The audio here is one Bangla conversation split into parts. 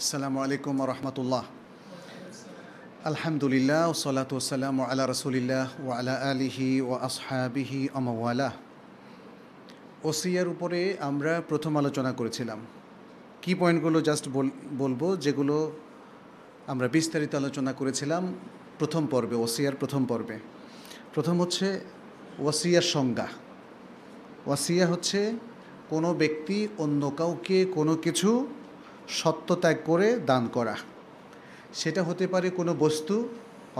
আসসালামু আলাইকুম রহমতুল্লাহ। আলহামদুলিল্লাহ ওসলাতু ওসালামু আলা রসুলিল্লাহ ওয়া আলা আলিহি ওয়া আসহাবিহি আমাওয়ালাহ। ওসিয়ার উপরে আমরা প্রথম আলোচনা করেছিলাম। কি পয়েন্টগুলো জাস্ট বলবো যেগুলো আমরা বিস্তারিত আলোচনা করেছিলাম প্রথম পর্বে, ওসিয়ার প্রথম পর্বে। প্রথম হচ্ছে ওসিয়ার সংজ্ঞা। ওসিয়া হচ্ছে কোনো ব্যক্তি অন্য কাউকে কোনো কিছু সত্ত্বত্যাগ করে দান করা। সেটা হতে পারে কোনো বস্তু,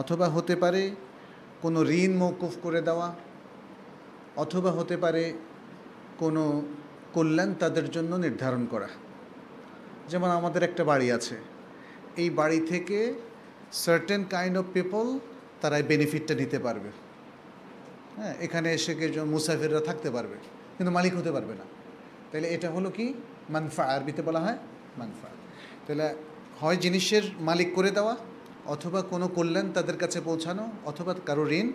অথবা হতে পারে কোনো ঋণ মওকুফ করে দেওয়া, অথবা হতে পারে কোনো কল্যাণ তাদের জন্য নির্ধারণ করা। যেমন আমাদের একটা বাড়ি আছে, এই বাড়ি থেকে সার্টেন কাইন্ড অফ পিপল তারা এই বেনিফিটটা নিতে পারবে। হ্যাঁ, এখানে এসে কেউ মুসাফিররা থাকতে পারবে, কিন্তু মালিক হতে পারবে না। তাহলে এটা হলো কি মানফা, আরবিতে বলা হয় মানফা। তাহলে হয় জিনিসের মালিক করে দেওয়া, অথবা কোনো কল্যাণ তাদের কাছে পৌঁছানো, অথবা কারো ঋণ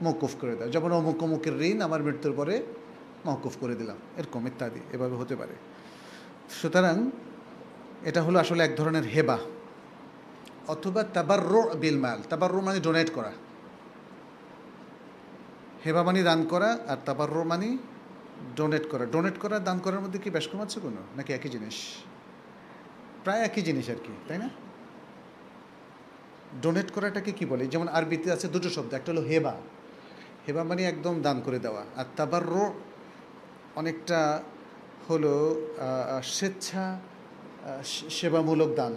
মওকুফ করে দেওয়া। যেমন অমুক অমুকের ঋণ আমার মৃত্যুর পরে মওকুফ করে দিলাম, এরকম ইত্যাদি, এভাবে হতে পারে। সুতরাং এটা হলো আসলে এক ধরনের হেবা, অথবা তাবাররু বিল মাল। তাবাররু মানে ডোনেট করা, হেবা মানে দান করা, আর তাবাররু মানে ডোনেট করা। ডোনেট করা দান করার মধ্যে কি বেশকম আছে কোনো, নাকি একই জিনিস? প্রায় একই জিনিস আর কি, তাই না? ডোনেট করাটাকে কি বলে? যেমন আরবিতে আছে দুটো শব্দ, একটা হলো হেবা। হেবা মানে একদম দান করে দেওয়া, আর তাবাররু অনেকটা হলো স্বেচ্ছা সেবামূলক দান,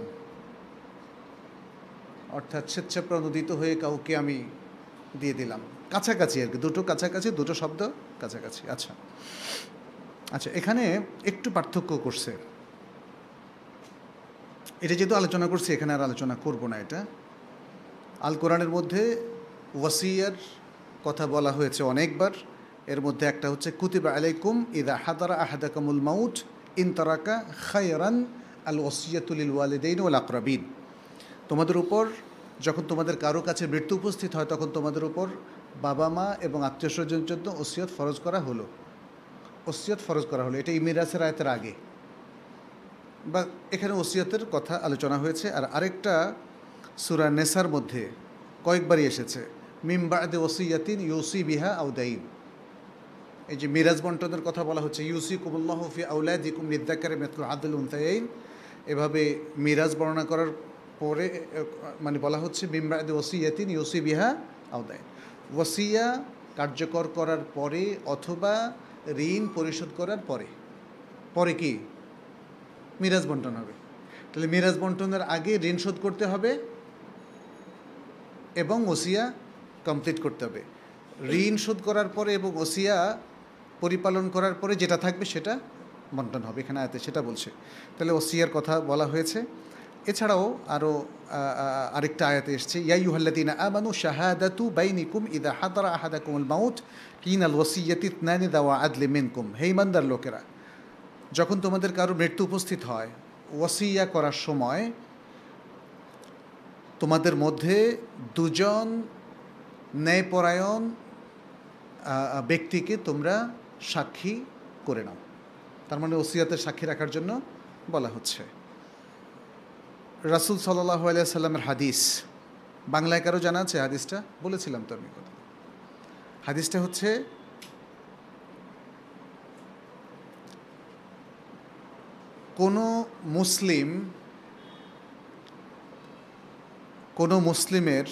অর্থাৎ স্বেচ্ছাপ্রণোদিত হয়ে কাউকে আমি দিয়ে দিলাম। কাছাকাছি আর কি, দুটো কাছাকাছি, দুটো শব্দ কাছাকাছি। আচ্ছা আচ্ছা, এখানে একটু পার্থক্য করছে। এটা যেহেতু আলোচনা করছি, এখানে আর আলোচনা করব না। এটা আল কোরআনের মধ্যে ওয়াসিয়ার কথা বলা হয়েছে অনেকবার। এর মধ্যে একটা হচ্ছে কুতিবা আলাইকুম ইযা হাদারা আহাদাকুমুল মাউত ইন তারাকা খায়রান আল ওয়াসিয়াতু লিল ওয়ালিদাইন ওয়াল আকরাবিন। তোমাদের উপর যখন তোমাদের কারো কাছে মৃত্যু উপস্থিত হয়, তখন তোমাদের উপর বাবা মা এবং আত্মীয় স্বজনের জন্য ওসিয়ত ফরজ করা হলো। ওসিয়ত ফরজ করা হলো, এটা মিরাসের আয়াতের আগে, বা এখানে ওসিয়তের কথা আলোচনা হয়েছে। আর আরেকটা সূরা নেসার মধ্যে কয়েকবারই এসেছে, মিন বা'দি ওসিয়াতিন ইউসি বিহা আও দাইন। এই যে মিরাজ বন্টনের কথা বলা হচ্ছে, ইউসিকুমুল্লাহু ফি আওলাদিকুম লিযযাকারি মিসলু হাযিল উনসায়াইন। এভাবে মিরাজ বর্ণনা করার পরে মানে বলা হচ্ছে মিন বা'দি ওসিয়াতিন ইউসি বিহা আও দাইন। ওসিয়া কার্যকর করার পরে, অথবা ঋণ পরিশোধ করার পরে। পরে কি মিরাজ বন্টন হবে। তাহলে মিরাজ বন্টনের আগে ঋণ শোধ করতে হবে এবং ওসিয়া কমপ্লিট করতে হবে। ঋণ শোধ করার পরে এবং ওসিয়া পরিপালন করার পরে যেটা থাকবে সেটা বন্টন হবে, এখানে আয়াতে সেটা বলছে। তাহলে ওসিয়ার কথা বলা হয়েছে। এছাড়াও আরও আরেকটা আয়াতে এসছে, ইয়া আইয়ুহাল্লাযীনা আমানু শাহাদাতু বাইনিকুম ইযা হাদারা আহাদাকুমুল মাউত হিনাল ওয়াসিয়্যাতি ইসনানি যাওয়া আদলি মিনকুম। হে ঈমানদার লোকেরা, যখন তোমাদের কারো মৃত্যু উপস্থিত হয়, ওয়াসিয়া করার সময় তোমাদের মধ্যে দুজন ন্যায়পরায়ণ ব্যক্তিকে তোমরা সাক্ষী করে নাও। তার মানে ওসিয়াতের সাক্ষী রাখার জন্য বলা হচ্ছে। রাসূল সাল্লাল্লাহু আলাইহি সাল্লামের হাদিস, বাংলায় কারো জানা আছে হাদিসটা? বলেছিলাম তো আমি কথা। হাদিসটা হচ্ছে, কোনো মুসলিমের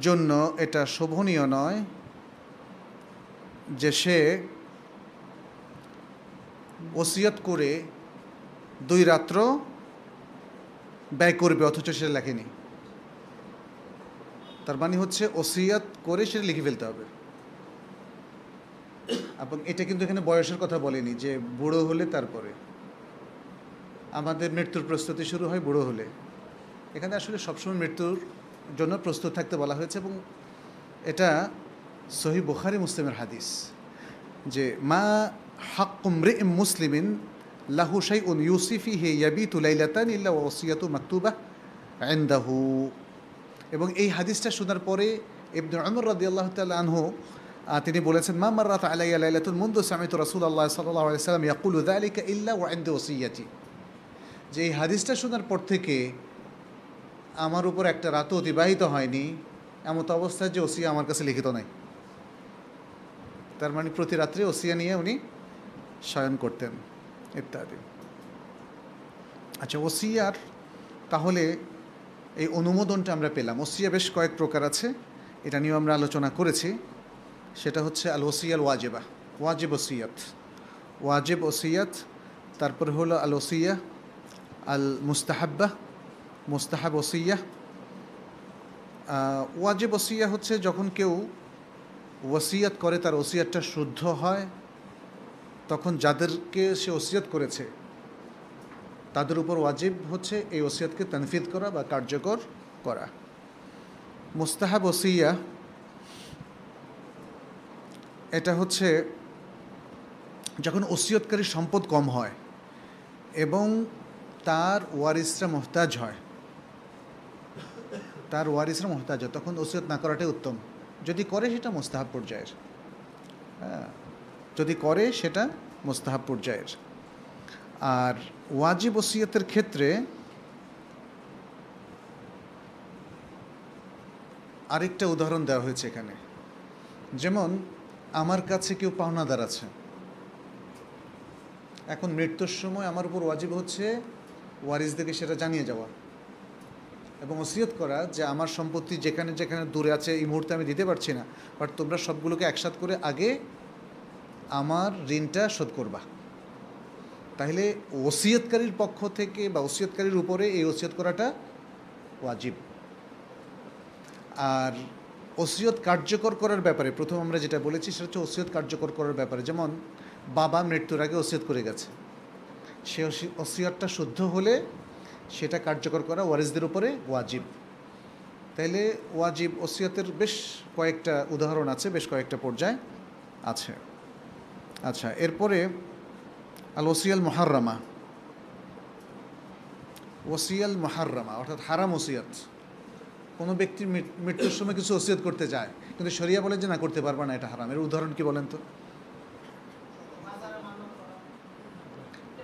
জন্য এটা শোভনীয় নয় যে সে ওসিয়ত করে 2 রাত্র ব্যয় করবে অথচ সেটা লেখেনি। তার মানে হচ্ছে ওসিয়ত করে সেটা লিখে ফেলতে হবে। এবং এটা কিন্তু এখানে বয়সের কথা বলেনি, যে বুড়ো হলে তারপরে। আমাদের মৃত্যুর প্রস্তুতি শুরু হয় বুড়ো হলে। এখানে আসলে সবসময় মৃত্যুর জন্য প্রস্তুত থাকতে বলা হয়েছে। এবং এটা সহিহ বুখারী মুসলিমের হাদিস, যে মা হাক্কু ইমরিইন মুসলিমিন লাহু শাইউন ইউসি ফিহি ইয়াবিতু লাইলাতান ইল্লা ওয়া ওসিয়াতু মাকতুবা ইনদাহু। এবং এই হাদিসটা শোনার পরে ইবনে উমর রাদিয়াল্লাহু তাআলা আনহু তিনি বলেছেন, মা মাররাত আলাইয়া লাইলাতুন মুনযু সামি'তু রাসূলুল্লাহ সাল্লাল্লাহু আলাইহি ওয়াসাল্লাম ইয়াকুলু যালিকা ইল্লা ওয়া ইনদি ওসিয়াতি। যে এই হাদিসটা শোনার পর থেকে আমার উপর একটা রাতও অতিবাহিত হয়নি এমত অবস্থায় যে ওসিয়া আমার কাছে লিখিত নাই। তার মানে প্রতি রাত্রে ওসিয়া নিয়ে উনি শয়ন করতেন ইত্যাদি। আচ্ছা, ওসিয়ার তাহলে এই অনুমোদনটা আমরা পেলাম। ওসিয়া বেশ কয়েক প্রকার আছে, এটা নিয়েও আমরা আলোচনা করেছি। সেটা হচ্ছে আল ওসিয়াল ওয়াজিবা, ওয়াজিব ওসিয়াত, ওয়াজিব ওসিয়াত। তারপরে হলো আল ওসিয়া আল মুস্তাহাব্বা, মুস্তাহাব ওসিয়া। ওয়াজিব ওসিয়া হচ্ছে যখন কেউ ওসিয়াত করে তার ওসিয়াতটা শুদ্ধ হয়, তখন যাদেরকে সে ওসিয়াত করেছে তাদের উপর ওয়াজিব হচ্ছে এই ওসিয়াতকে তানফিদ করা বা কার্যকর করা। মুস্তাহাব ওসিয়া এটা হচ্ছে যখন ওসিয়তকারীর সম্পদ কম হয় এবং তার ওয়ারিসরা মোহতাজ হয়, তার ওয়ারিসরা মোহতাজ হয়, তখন ওসিয়ত না করাটাই উত্তম। যদি করে সেটা মুস্তাহাব পর্যায়ের, হ্যাঁ, যদি করে সেটা মুস্তাহাব পর্যায়ের। আর ওয়াজিব ওসিয়তের ক্ষেত্রে আরেকটা উদাহরণ দেওয়া হয়েছে এখানে। যেমন আমার কাছে কেউ পাওনাদার আছে, এখন মৃত্যুর সময় আমার উপর ওয়াজিব হচ্ছে ওয়ারিসদেরকে সেটা জানিয়ে যাওয়া এবং ওসিয়ত করা যে আমার সম্পত্তি যেখানে যেখানে দূরে আছে এই মুহূর্তে আমি দিতে পারছি না, বাট তোমরা সবগুলোকে একসাথ করে আগে আমার ঋণটা শোধ করবা। তাহলে ওসিয়তকারীর পক্ষ থেকে বা ওসিয়তকারীর উপরে এই ওসিয়ত করাটা ওয়াজিব। আর ওসিয়ত কার্যকর করার ব্যাপারে প্রথম আমরা যেটা বলেছি সেটা হচ্ছে ওসিয়ত কার্যকর করার ব্যাপারে। যেমন বাবা মৃত্যুর আগে ওসিয়ত করে গেছে, সে ওসিয়তটা শুদ্ধ হলে সেটা কার্যকর করা ওয়ারিসদের উপরে ওয়াজিব। তাইলে ওয়াজিব ওসিয়তের বেশ কয়েকটা উদাহরণ আছে, বেশ কয়েকটা পর্যায় আছে। আচ্ছা, এরপরে আল ওসিয়াল মুহাররামা, ওসিয়াল মুহাররামা অর্থাৎ হারাম ওসিয়ত। কোনো ব্যক্তির মৃত্যুর সময় কিছু ওসিয়ত করতে যায় কিন্তু শরিয়া বলে যে না, করতে পারবা না, এটা হারাম। এর উদাহরণ কি বলেন তো?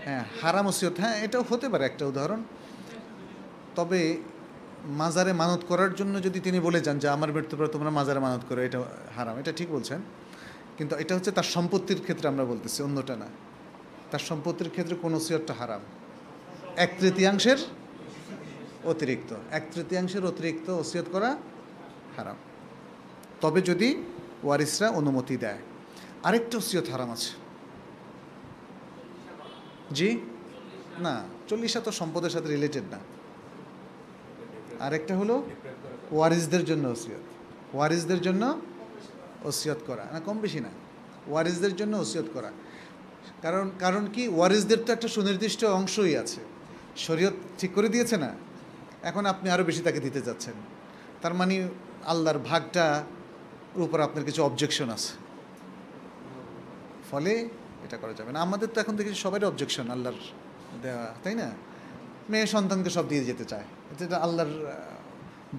হ্যাঁ, হারাম ওসিয়ত, হ্যাঁ এটাও হতে পারে একটা উদাহরণ। তবে মাজারে মানত করার জন্য যদি তিনি বলে যান যে আমার মৃত্যুর পর তোমরা মাজারে মানত করো, এটা হারাম, এটা ঠিক বলছেন। কিন্তু এটা হচ্ছে তার সম্পত্তির ক্ষেত্রে আমরা বলতেছি, অন্যটা না। তার সম্পত্তির ক্ষেত্রে কোন ওসিয়তটা হারাম, 1/3 অতিরিক্ত, 1/3 অতিরিক্ত ওসিয়ত করা হারাম। তবে যদি ওয়ারিসরা অনুমতি দেয়। আরেকটা ওসিয়ত হারাম আছে। জি না, 40 তো সম্পদের সাথে রিলেটেড না। আরেকটা হলো ওয়ারিসদের জন্য ওসিয়ত, ওয়ারিসদের জন্য ওসিয়ত করা, না কম বেশি না, ওয়ারিসদের জন্য ওসিয়ত করা। কারণ কি, ওয়ারিসদের তো একটা সুনির্দিষ্ট অংশই আছে, শরীয়ত ঠিক করে দিয়েছে না, এখন আপনি আরও বেশি তাকে দিতে যাচ্ছেন, তার মানে আল্লাহর ভাগটা উপর আপনার কিছু অবজেকশন আছে, ফলে এটা করা যাবে না। আমাদের তো এখন দেখেছি সবারই অবজেকশন আল্লাহর দেওয়া, তাই না? মেয়ে সন্তানকে সব দিয়ে যেতে চায়, এটা আল্লাহর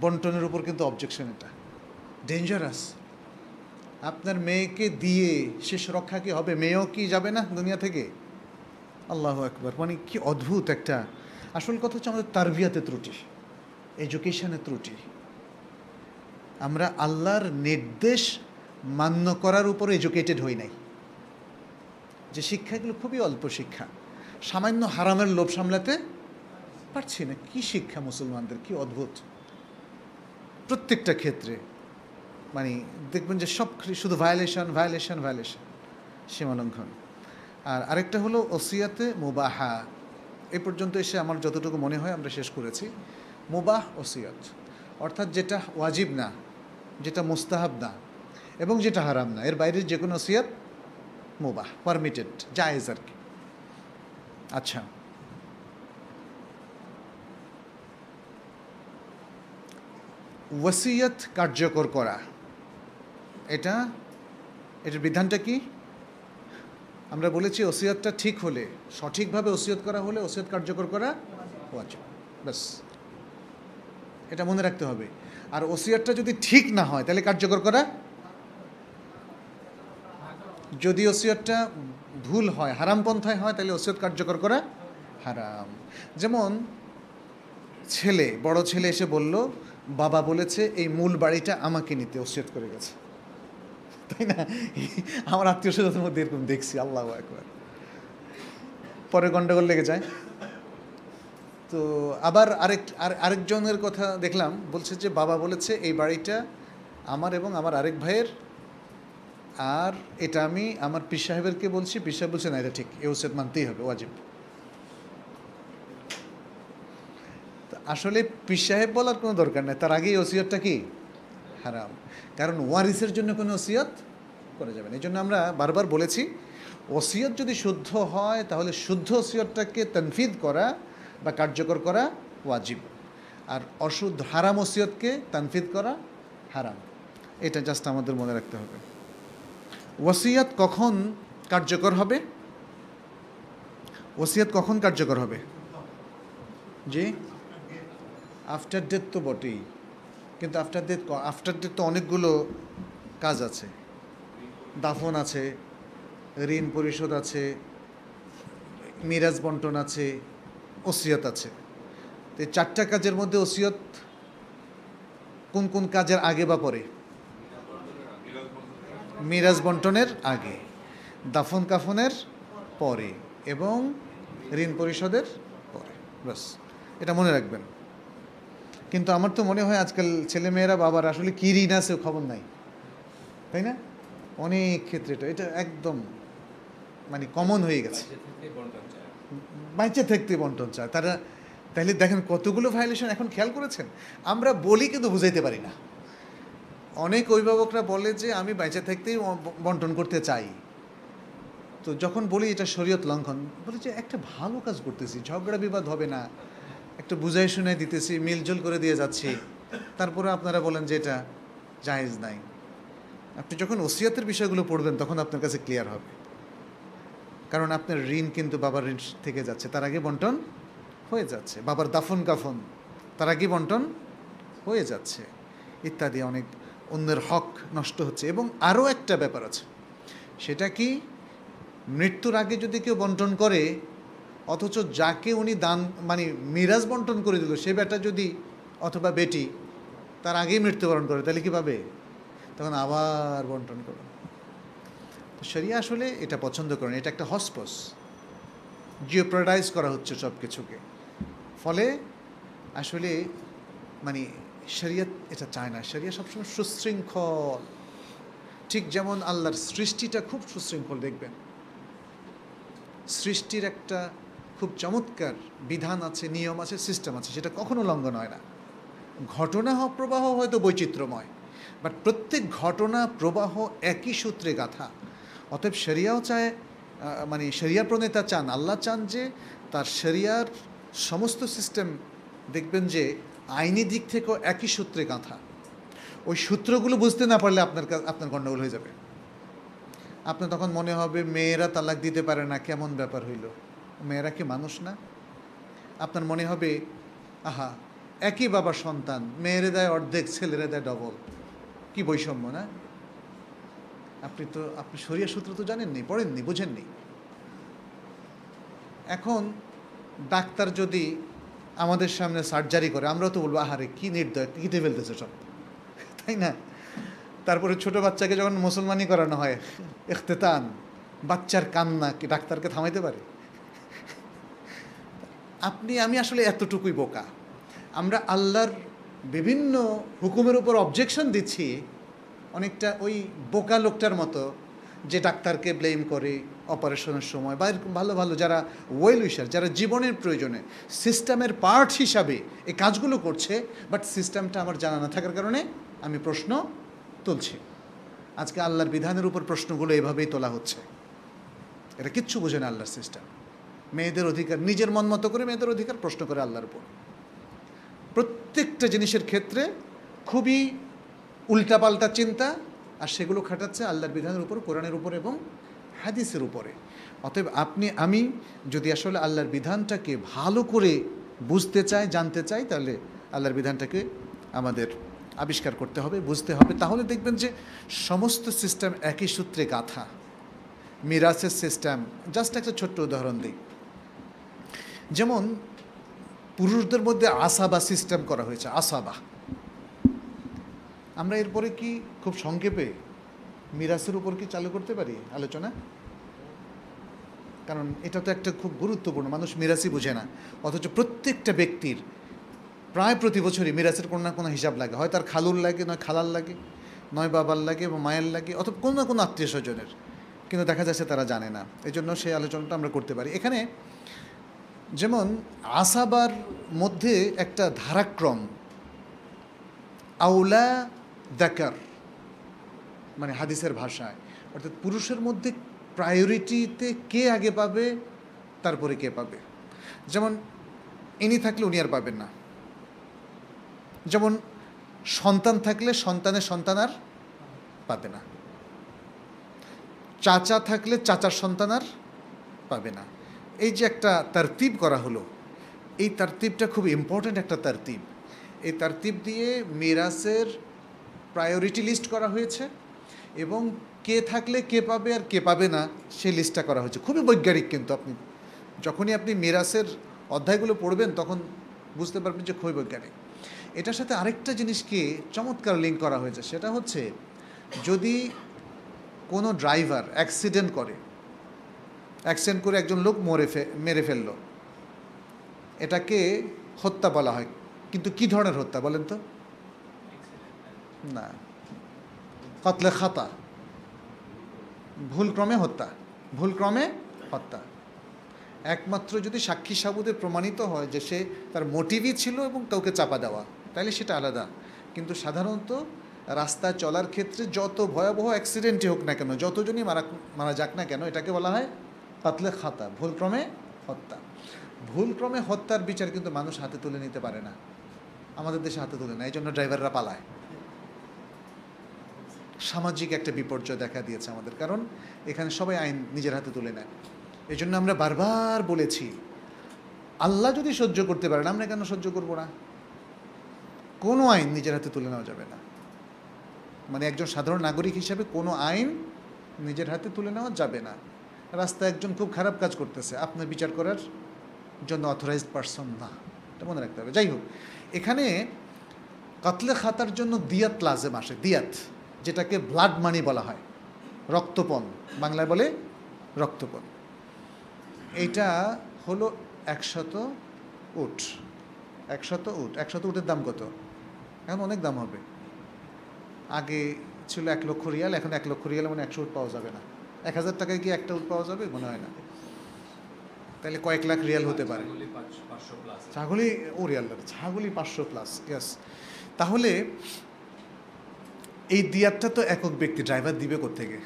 বন্টনের উপর কিন্তু অবজেকশন, এটা ডেঞ্জারাস। আপনার মেয়েকে দিয়ে শেষ রক্ষা কি হবে? মেয়েও কি যাবে না দুনিয়া থেকে? আল্লাহু আকবার, মানে কি অদ্ভুত একটা। আসল কথা হচ্ছে আমাদের তারবিয়াতে ত্রুটি, এডুকেশনের ত্রুটি। আমরা আল্লাহর নির্দেশ মান্য করার উপর এডুকেটেড হই নাই। যে শিক্ষাগুলো খুবই অল্প শিক্ষা, সামান্য হারামের লোভ সামলাতে পারছি না। কি শিক্ষা মুসলমানদের, কি অদ্ভুত প্রত্যেকটা ক্ষেত্রে। মানে দেখবেন যে সব শুধু ভায়োলেশন ভায়োলেশন ভায়োলেশন, সীমালঙ্ঘন। আর আরেকটা হলো ওসিয়াতে মুবাহা। এই পর্যন্ত এসে আমার যতটুকু মনে হয় আমরা শেষ করেছি। মুবাহ ওসিয়ত অর্থাৎ যেটা ওয়াজিব না, যেটা মুস্তাহাব না এবং যেটা হারাম না, এর বাইরের যে কোনো ওসিয়ত মুবাহ, পারমিটেড, জায়েজ আর কি। আচ্ছা, ওসিয়ত কার্যকর করা, এটার বিধানটা কি? আমরা বলেছি ওসিয়তটা ঠিক হলে, সঠিকভাবে ওসিয়ত করা হলে ওসিয়ত কার্যকর করা ওয়াজিব, ব্যাস এটা মনে রাখতে হবে। আর ওসিয়তটা যদি ঠিক না হয় তাহলে কার্যকর করা, যদি ওসিয়তটা ভুল হয়, হারাম পন্থায় হয়, তাহলে ওসিয়ত কার্যকর করা হারাম। যেমন ছেলে, বড় ছেলে এসে বলল, বাবা বলেছে এই মূল বাড়িটা আমাকে নিতে ওসিয়ত করে গেছে, তাই না? আমার আত্মীয় স্বজনের মধ্যে এরকম দেখছি, আল্লাহু আকবার। পরে গন্ডগোল লেগে যায়। তো আবার আরেকজনের কথা দেখলাম, বলছে যে বাবা বলেছে এই বাড়িটা আমার এবং আমার আরেক ভাইয়ের, আর এটা আমি আমার পীর সাহেবেরকে বলছি, পীর সাহেব বলছে না এটা ঠিক, এ ওসিয়ত মানতেই হবে, ওয়াজিব। আসলে পীর সাহেব বলার কোনো দরকার নেই, তার আগেই ওসিয়তটা কি হারাম, কারণ ওয়ারিসের জন্য কোনো ওসিয়ত করা যাবে না। এই জন্য আমরা বারবার বলেছি, ওসিয়ত যদি শুদ্ধ হয় তাহলে শুদ্ধ ওসিয়তটাকে তানফিদ করা বা কার্যকর করা ওয়াজিব, আর অশুদ্ধ হারাম ওসিয়তকে তানফিদ করা হারাম। এটা জাস্ট আমাদের মনে রাখতে হবে। ওসিয়ত কখন কার্যকর হবে? ওসিয়ত কখন কার্যকর হবে? জি, আফটার ডেথ তো বটেই, কিন্তু আফটার ডেথ তো অনেকগুলো কাজ আছে। দাফন আছে, ঋণ পরিশোধ আছে, মিরাজ বন্টন আছে, ওসিয়ত আছে। তো এই 4টা কাজের মধ্যে ওসিয়ত কোন কোন কাজের আগে বা পরে? মিরাজ বন্টনের আগে, দাফন কাফনের পরে এবং ঋণ পরিশোধের পরে, বাস এটা মনে রাখবেন। কিন্তু আমার তো মনে হয় আজকাল ছেলেমেয়েরা বাবার আসলে কী ঋণ আছে খবর নাই, তাই না? অনেক ক্ষেত্রে এটা একদম মানে কমন হয়ে গেছে, বাইচে থাকতে বন্টন চায় তারা। তাহলে দেখেন কতগুলো ভায়োলেশন এখন, খেয়াল করেছেন? আমরা বলি কিন্তু বুঝাইতে পারি না। অনেক অভিভাবকরা বলে যে আমি বাইচে থাকতেই বন্টন করতে চাই, তো যখন বলি এটা শরীয়ত লঙ্ঘন, বলি যে একটা ভালো কাজ করতেছি, ঝগড়া বিবাদ হবে না, একটা বুঝাই শুনে দিতেছি, মিলজুল করে দিয়ে যাচ্ছি, তারপরে আপনারা বলেন যে এটা জায়েজ নাই। আপনি যখন ওসিয়তের বিষয়গুলো পড়বেন তখন আপনার কাছে ক্লিয়ার হবে, কারণ আপনার ঋণ কিন্তু বাবার ঋণ থেকে যাচ্ছে, তার আগে বন্টন হয়ে যাচ্ছে। বাবার দাফন কাফন তার আগে বন্টন হয়ে যাচ্ছে, ইত্যাদি অনেক অন্যের হক নষ্ট হচ্ছে। এবং আরও একটা ব্যাপার আছে, সেটা কি, মৃত্যুর আগে যদি কেউ বন্টন করে, অথচ যাকে উনি দান মানে মিরাজ বন্টন করে দিল সে বেটা যদি অথবা বেটি তার আগেই মৃত্যুবরণ করে, তাহলে কী পাবে? তখন আবার বন্টন করো। শরিয়া আসলে এটা পছন্দ করেন, এটা একটা হসপস, জিওপ্রাডাইজ করা হচ্ছে সব কিছুকে। ফলে আসলে মানে শরিয়ত এটা চায় না, শরিয়া সবসময় সুশৃঙ্খল। ঠিক যেমন আল্লাহর সৃষ্টিটা খুব সুশৃঙ্খল, দেখবেন সৃষ্টির একটা খুব চমৎকার বিধান আছে, নিয়ম আছে, সিস্টেম আছে, সেটা কখনো লঙ্ঘন হয় না। ঘটনা প্রবাহ হয়তো বৈচিত্র্যময়, বাট প্রত্যেক ঘটনা প্রবাহ একই সূত্রে গাথা। অতএব শরিয়াও চায়, মানে শরিয়া প্রণেতা চান, আল্লাহ চান যে তার শরিয়ার সমস্ত সিস্টেম দেখবেন যে আইনি দিক থেকেও একই সূত্রে গাঁথা। ওই সূত্রগুলো বুঝতে না পারলে আপনার গণ্ডগোল হয়ে যাবে। আপনার তখন মনে হবে মেয়েরা তালাক দিতে পারে না, কেমন ব্যাপার হইল, মেয়েরা কি মানুষ না? আপনার মনে হবে আহা একই বাবার সন্তান, মেয়েরে দেয় অর্ধেক, ছেলেরা দেয় ডবল, কি বৈষম্য না? আপনি শরিয়া সূত্র তো জানেননি, পড়েননি, বুঝেননি। এখন ডাক্তার যদি আমাদের সামনে সার্জারি করে, আমরা তো বলবো আহারে কি নির্দয়, কেটে ফেলতেছে সব, তাই না? তারপরে ছোট বাচ্চাকে যখন মুসলমানি করানো হয়, ইখতেতান, বাচ্চার কান্না কি ডাক্তারকে থামাইতে পারে? আমি আসলে এতটুকুই বোকা। আমরা আল্লাহর বিভিন্ন হুকুমের উপর অবজেকশন দিচ্ছি অনেকটা ওই বোকা লোকটার মতো, যে ডাক্তারকে ব্লেম করে অপারেশনের সময়, বা ভালো ভালো যারা ওয়েল উইশার, যারা জীবনের প্রয়োজনে সিস্টেমের পার্ট হিসাবে এই কাজগুলো করছে, বাট সিস্টেমটা আমার জানা না থাকার কারণে আমি প্রশ্ন তুলছি। আজকে আল্লাহর বিধানের উপর প্রশ্নগুলো এভাবেই তোলা হচ্ছে। এটা কিচ্ছু বোঝে না আল্লাহর সিস্টেম। মেয়েদের অধিকার, নিজের মন মতো করে মেয়েদের অধিকার প্রশ্ন করে আল্লাহর উপর। প্রত্যেকটা জিনিসের ক্ষেত্রে খুবই উল্টাপাল্টা চিন্তা, আর সেগুলো খাটাচ্ছে আল্লাহর বিধানের উপর, কোরআনের উপর এবং হাদিসের উপরে। অতএব আমি যদি আসলে আল্লাহর বিধানটাকে ভালো করে বুঝতে চাই, জানতে চাই, তাহলে আল্লাহর বিধানটাকে আমাদের আবিষ্কার করতে হবে, বুঝতে হবে। তাহলে দেখবেন যে সমস্ত সিস্টেম একই সূত্রে গাঁথা। মিরাসের সিস্টেম, জাস্ট একটা ছোট্ট উদাহরণ দিই। যেমন পুরুষদের মধ্যে আসাবা সিস্টেম করা হয়েছে, আসাবা। আমরা এরপরে কি খুব সংক্ষেপে মিরাসের উপর কি চালু করতে পারি আলোচনা? কারণ এটা তো একটা খুব গুরুত্বপূর্ণ, মানুষ মিরাসই বুঝে না, অথচ প্রত্যেকটা ব্যক্তির প্রায় প্রতি বছরই মিরাসের কোনো না কোনো হিসাব লাগে, হয় তার খালুর লাগে, নয় খালার লাগে, নয় বাবার লাগে বা মায়ের লাগে, অথবা কোনো না কোনো আত্মীয় স্বজনের, কিন্তু দেখা যাচ্ছে তারা জানে না। এই জন্য সেই আলোচনাটা আমরা করতে পারি এখানে। যেমন আসাবার মধ্যে একটা ধারাক্রম, আউলা দাকার, মানে হাদিসের ভাষায়, অর্থাৎ পুরুষের মধ্যে প্রায়োরিটিতে কে আগে পাবে, তারপরে কে পাবে। যেমন ইনি থাকলে উনি আর পাবেন না, যেমন সন্তান থাকলে সন্তানের সন্তান আর পাবে না, চাচা থাকলে চাচার সন্তান আর পাবে না। এই যে একটা তারতিব করা হলো, এই তারতিবটা খুব ইম্পর্ট্যান্ট একটা তারতিব। এই তারতিব দিয়ে মিরাসের প্রায়োরিটি লিস্ট করা হয়েছে এবং কে থাকলে কে পাবে আর কে পাবে না সেই লিস্টটা করা হয়েছে। খুবই বৈজ্ঞানিক, কিন্তু যখনই আপনি মিরাসের অধ্যায়গুলো পড়বেন তখন বুঝতে পারবেন যে খুবই বৈজ্ঞানিক। এটার সাথে আরেকটা জিনিসকে চমৎকার লিঙ্ক করা হয়েছে, সেটা হচ্ছে যদি কোনো ড্রাইভার অ্যাক্সিডেন্ট করে একজন লোক মেরে ফেললো, এটাকে হত্যা বলা হয়। কিন্তু কি ধরনের হত্যা বলেন তো? না, কতলে খাতা, ভুলক্রমে হত্যা। একমাত্র যদি সাক্ষী সাবুদে প্রমাণিত হয় যে সে তার মোটিভই ছিল এবং কাউকে চাপা দেওয়া, তাহলে সেটা আলাদা। কিন্তু সাধারণত রাস্তায় চলার ক্ষেত্রে যত ভয়াবহ অ্যাক্সিডেন্টই হোক না কেন, যতজনই মারা যাক না কেন, এটাকে বলা হয় কাতলে খাতা, ভুলক্রমে হত্যা। ভুলক্রমে হত্যার বিচার কিন্তু মানুষ হাতে তুলে নিতে পারে না, আমাদের দেশে হাতে তুলে না, এই জন্য ড্রাইভাররা পালায়। সামাজিক একটা বিপর্যয় দেখা দিয়েছে আমাদের, কারণ এখানে সবাই আইন নিজের হাতে তুলে নেয়। এই জন্য আমরা বারবার বলেছি, আল্লাহ যদি সহ্য করতে পারেন, আমরা কেন সহ্য করব না? কোনো আইন নিজের হাতে তুলে নেওয়া যাবে না, মানে একজন সাধারণ নাগরিক হিসাবে কোনো আইন নিজের হাতে তুলে নেওয়া যাবে না। রাস্তায় একজন খুব খারাপ কাজ করতেছে, আপনার বিচার করার জন্য অথরাইজড পারসন না, এটা মনে রাখতে হবে। যাই হোক, এখানে কাতলে খাতার জন্য দিয়াত লাজেম আসে, দিয়াত, যেটাকে ব্লাড মানি বলা হয়, রক্তপণ, বাংলায় বলে রক্তপণ। এইটা হলো 100 উট। 100 উটের দাম কত? এখন অনেক দাম হবে। আগে ছিল 1 লক্ষ রিয়াল, এখন 1 লক্ষ রিয়ালে মানে 100 উট পাওয়া যাবে না। 1000 টাকায় কি একটা উট পাওয়া যাবে? মনে হয় না। তাহলে কয়েক লাখ রিয়াল হতে পারে। ছাগলি 500+, ইয়াস। তাহলে এই দিয়াতটা তো একক ব্যক্তি, ড্রাইভার দিবে কোত্থেকে?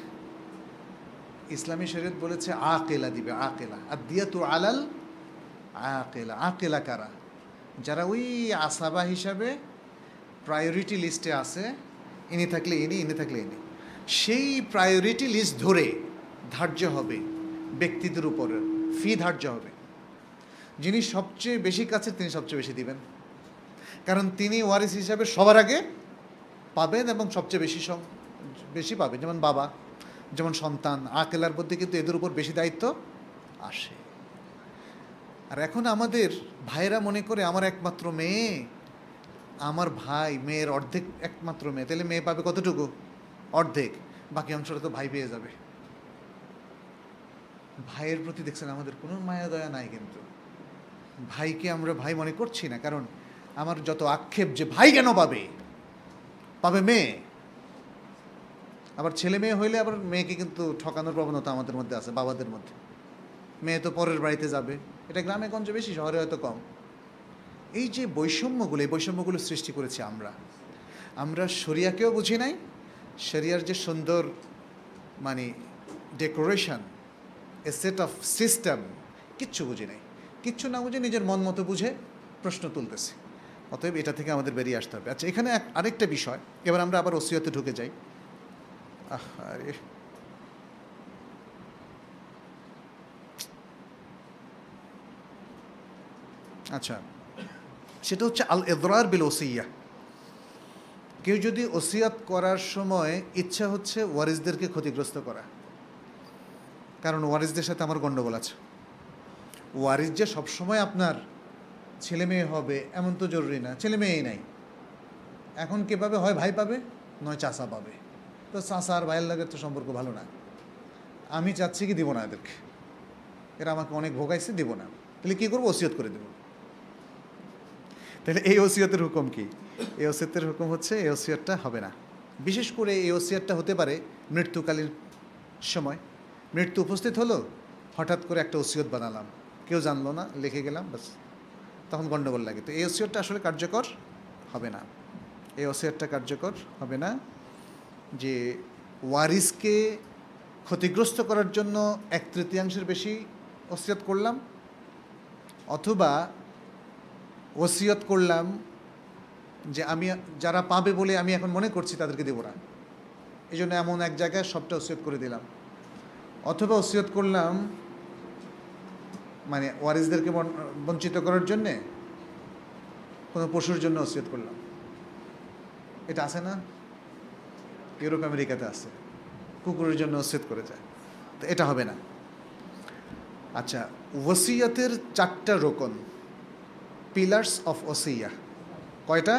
ইসলামী শরীয়ত বলেছে আকেলা দিবে, আকেলা। আর দিয়াতু আলাল আকেলা। আকেলা কারা? যারা ওই আসাবা হিসাবে প্রায়োরিটি লিস্টে আছে, ইনি থাকলে ইনি থাকলে ইনি, সেই প্রায়োরিটি লিস্ট ধরে ধার্য হবে ব্যক্তিদের উপরে, ফি ধার্য হবে। যিনি সবচেয়ে বেশি কাছে তিনি সবচেয়ে বেশি দিবেন, কারণ তিনি ওয়ারিস হিসাবে সবার আগে পাবেন এবং সবচেয়ে বেশি পাবেন। যেমন বাবা, যেমন সন্তান, আকেলার মধ্যে কিন্তু এদের উপর বেশি দায়িত্ব আসে। আর এখন আমাদের ভাইয়েরা মনে করে আমার একমাত্র মেয়ে, আমার ভাই, মেয়ের অর্ধেক একমাত্র মেয়ে, তাহলে মেয়ে পাবে কতটুকু? অর্ধেক, বাকি অংশটা তো ভাই পেয়ে যাবে। ভাইয়ের প্রতি দেখছেন আমাদের কোনো মায়া দয়া নাই, কিন্তু ভাইকে আমরা ভাই মনে করছি না। কারণ আমার যত আক্ষেপ যে ভাই কেন পাবে মেয়ে। আবার ছেলে মেয়ে হইলে আবার মেয়েকে কিন্তু ঠকানোর প্রবণতা আমাদের মধ্যে আছে, বাবাদের মধ্যে। মেয়ে তো পরের বাড়িতে যাবে, এটা গ্রামে গঞ্জে বেশি, শহরে হয়তো কম। এই যে বৈষম্যগুলো সৃষ্টি করেছি আমরা শরিয়াকেও বুঝি নাই, শরিয়ার যে সুন্দর মানে decoration, A set of system, কিচ্ছু বুঝি নাই। কিচ্ছু না বুঝে নিজের মন মতো বুঝে প্রশ্ন তুলতেছি। অতএব এটা থেকে আমাদের বেরিয়ে আসতে হবে। আচ্ছা, এখানে আরেকটা বিষয়, এবার আমরা আবার ওসিয়তে ঢুকে যাই। আচ্ছা, সেটা হচ্ছে আল ইদরার বিল ওসিয়া। কেউ যদি ওসিয়াত করার সময় ইচ্ছা হচ্ছে ওয়ারিসদেরকে ক্ষতিগ্রস্ত করা, কারণ ওয়ারিসদের সাথে আমার গণ্ডগোল আছে, ওয়ারিস যে সবসময় আপনার ছেলে মেয়ে হবে এমন তো জরুরি না, ছেলে মেয়েই নাই। এখন কে পাবে? হয় ভাই পাবে, নয় চাচা পাবে। তো চাচা আর ভাইয়ের লাগের তো সম্পর্ক ভালো না। আমি চাচ্ছি কি দিব না এদেরকে, এরা আমাকে অনেক ভোগাইছে, দিব না। তাহলে কী করবো? ওসিয়ত করে দেব। তাহলে এই ওসিয়তের হুকুম কি? এই ওসিয়তের হুকুম হচ্ছে এই ওসিয়তটা হবে না। বিশেষ করে এই ওসিয়তটা হতে পারে মৃত্যুকালীন সময়। মৃত্যু উপস্থিত হলো, হঠাৎ করে একটা ওসিয়ত বানালাম, কেউ জানলো না, লিখে গেলাম, বাস, তখন গণ্ডগোল লাগে। তো এই ওসিয়তটা আসলে কার্যকর হবে না। এই ওসিয়তটা কার্যকর হবে না যে ওয়ারিসকে ক্ষতিগ্রস্ত করার জন্য 1/3 বেশি ওসিয়ত করলাম, অথবা ওসিয়ত করলাম যে আমি যারা পাবে বলে আমি এখন মনে করছি তাদেরকে দেব না, এই জন্য এমন এক জায়গায় সবটা ওসিয়ত করে দিলাম। অথবা ওসিয়ত করলাম মানে ওয়ারিসদেরকে বঞ্চিত করার জন্যে কোনো পশুর জন্য ওসিয়ত করলাম। এটা আছে না? ইউরোপ আমেরিকাতে আছে, কুকুরের জন্য ওসিয়ত করে যায়। তো এটা হবে না। আচ্ছা, ওসিয়তের 4টা রোকন, পিলার্স অফ ওসিয়া। কয়টা?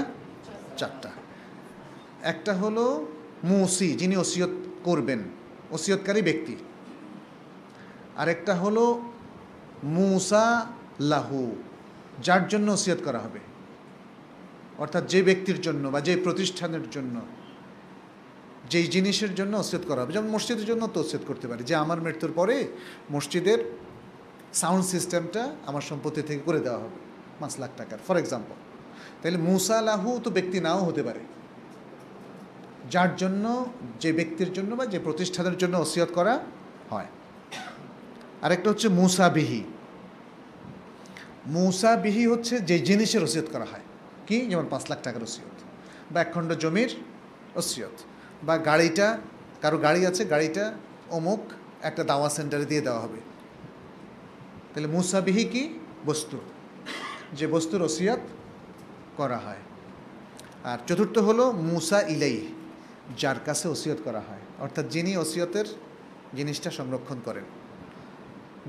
4টা। একটা হলো মুসি, যিনি ওসিয়ত করবেন, ওসিয়তকারী ব্যক্তি। আরেকটা হলো মুসা লাহু, যার জন্য ওসিয়ত করা হবে, অর্থাৎ যে ব্যক্তির জন্য বা যে প্রতিষ্ঠানের জন্য, যেই জিনিসের জন্য ওসিয়ত করা হবে। যেমন মসজিদের জন্য তো ওসিয়ত করতে পারি যে আমার মৃত্যুর পরে মসজিদের সাউন্ড সিস্টেমটা আমার সম্পত্তি থেকে করে দেওয়া হবে 5 লাখ টাকার, ফর এক্সাম্পল। তাহলে মুসা লাহু তো ব্যক্তি নাও হতে পারে, যার জন্য, যে ব্যক্তির জন্য বা যে প্রতিষ্ঠানের জন্য ওসিয়ত করা হয়। আরেকটা হচ্ছে মুসাবিহি। মুসাবিহি হচ্ছে যে জিনিসের ওসিয়ত করা হয়, কি? যেমন 5 লাখ টাকার ওসিয়ত, বা 1 খণ্ড জমির ওসিয়ত, বা গাড়িটা, কারো গাড়ি আছে, গাড়িটা অমুক একটা দাওয়া সেন্টারে দিয়ে দেওয়া হবে। তাহলে মুসাবিহি কি? বস্তু, যে বস্তুর ওসিয়ত করা হয়। আর চতুর্থ হলো মুসা ইলাই, যার কাছে ওসিয়ত করা হয়, অর্থাৎ যিনি ওসিয়তের জিনিসটা সংরক্ষণ করেন,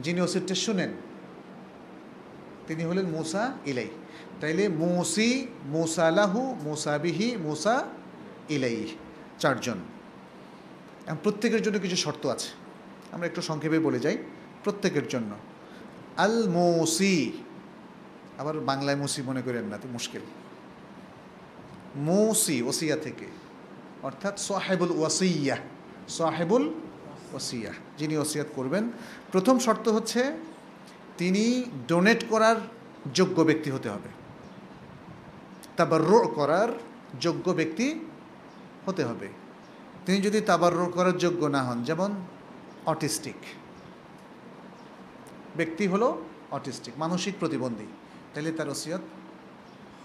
যিনি ওসিয়তটা শুনেন, তিনি হলেন মুসা ইলাই। তাইলে মুসি, মুসালাহু, মুসাবিহি, মুসা ইলাই, 4 জন। প্রত্যেকের জন্য কিছু শর্ত আছে, আমরা একটু সংক্ষেপে বলে যাই। প্রত্যেকের জন্য আল মুসি, আবার বাংলায় মুসি মনে করেন না, তো মুশকিল। মুসি ওসিয়া থেকে, অর্থাৎ সাহেবুল ওয়াসিয়া, সাহেবুল ওসিয়া, যিনি ওসিয়াত করবেন। প্রথম শর্ত হচ্ছে তিনি ডোনেট করার যোগ্য ব্যক্তি হতে হবে, তাবাররু করার যোগ্য ব্যক্তি হতে হবে। তিনি যদি তাবাররু করার যোগ্য না হন, যেমন অটিস্টিক ব্যক্তি হলো, অটিস্টিক মানসিক প্রতিবন্ধী, তাহলে তার ওসিয়ত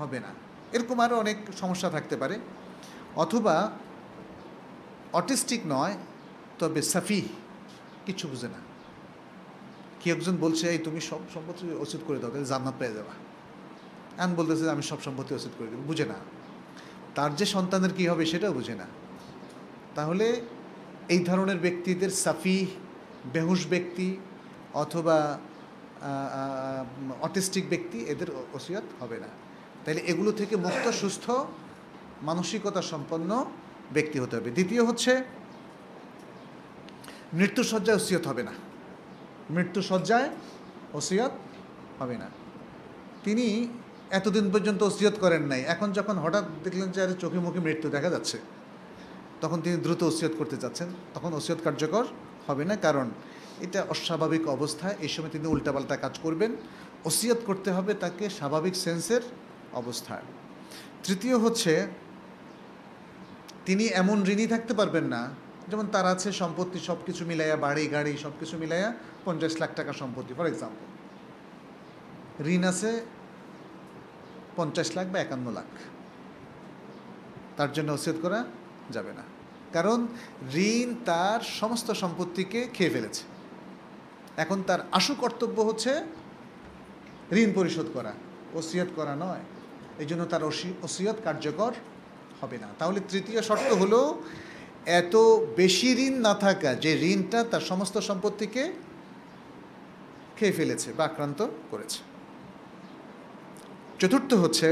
হবে না। এরকম আরও অনেক সমস্যা থাকতে পারে। অথবা অটিস্টিক নয়, তবে সাফি, কিছু বুঝে না। কি একজন বলছে এই তুমি সব সম্পত্তি ওসিয়ত করে দাও, জান্নাত পেয়ে যাবা। এমন বলতেছে আমি সব সম্পত্তি ওসিয়ত করে দেবো, বুঝে না। তার যে সন্তানের কি হবে সেটাও বুঝে না। তাহলে এই ধরনের ব্যক্তিদের সাফি, বেহুশ ব্যক্তি অথবা অটিস্টিক ব্যক্তি, এদের ওসিয়ত হবে না। তাইলে এগুলো থেকে মুক্ত, সুস্থ মানসিকতা সম্পন্ন ব্যক্তি হতে হবে। দ্বিতীয় হচ্ছে মৃত্যুসজ্জায় ওসিয়ত হবে না। মৃত্যুসজ্জায় ওসিয়ত হবে না। তিনি এতদিন পর্যন্ত ওসিয়ত করেন নাই, এখন যখন হঠাৎ দেখলেন যে আরে চোখে মুখে মৃত্যু দেখা যাচ্ছে, তখন তিনি দ্রুত ওসিয়ত করতে চাচ্ছেন, তখন ওসিয়ত কার্যকর হবে না, কারণ এটা অস্বাভাবিক অবস্থা। এই সময় তিনি উল্টাপাল্টা কাজ করবেন। ওসিয়ত করতে হবে তাকে স্বাভাবিক সেন্সের অবস্থায়। তৃতীয় হচ্ছে তিনি এমন ঋণী থাকতে পারবেন না, যেমন তার আছে সম্পত্তি সব কিছু মিলাইয়া, বাড়ি গাড়ি সব কিছু মিলাইয়া 50 লাখ টাকা সম্পত্তি, ফর এক্সাম্পল। ঋণ আছে 50 লাখ বা 51 লাখ, তার জন্য ওসিয়ত করা যাবে না, কারণ ঋণ তার সমস্ত সম্পত্তিকে খেয়ে ফেলেছে। এখন তার আশু কর্তব্য হচ্ছে ঋণ পরিশোধ করা, ওসিয়ত করা নয়। এই জন্য তার ওসিয়ত কার্যকর হবে না। তাহলে তৃতীয় শর্ত হলো এত বেশি ঋণ না থাকা, যে ঋণটা তার সমস্ত সম্পত্তিকে খেয়ে ফেলেছে বা আক্রান্ত করেছে। চতুর্থ হচ্ছে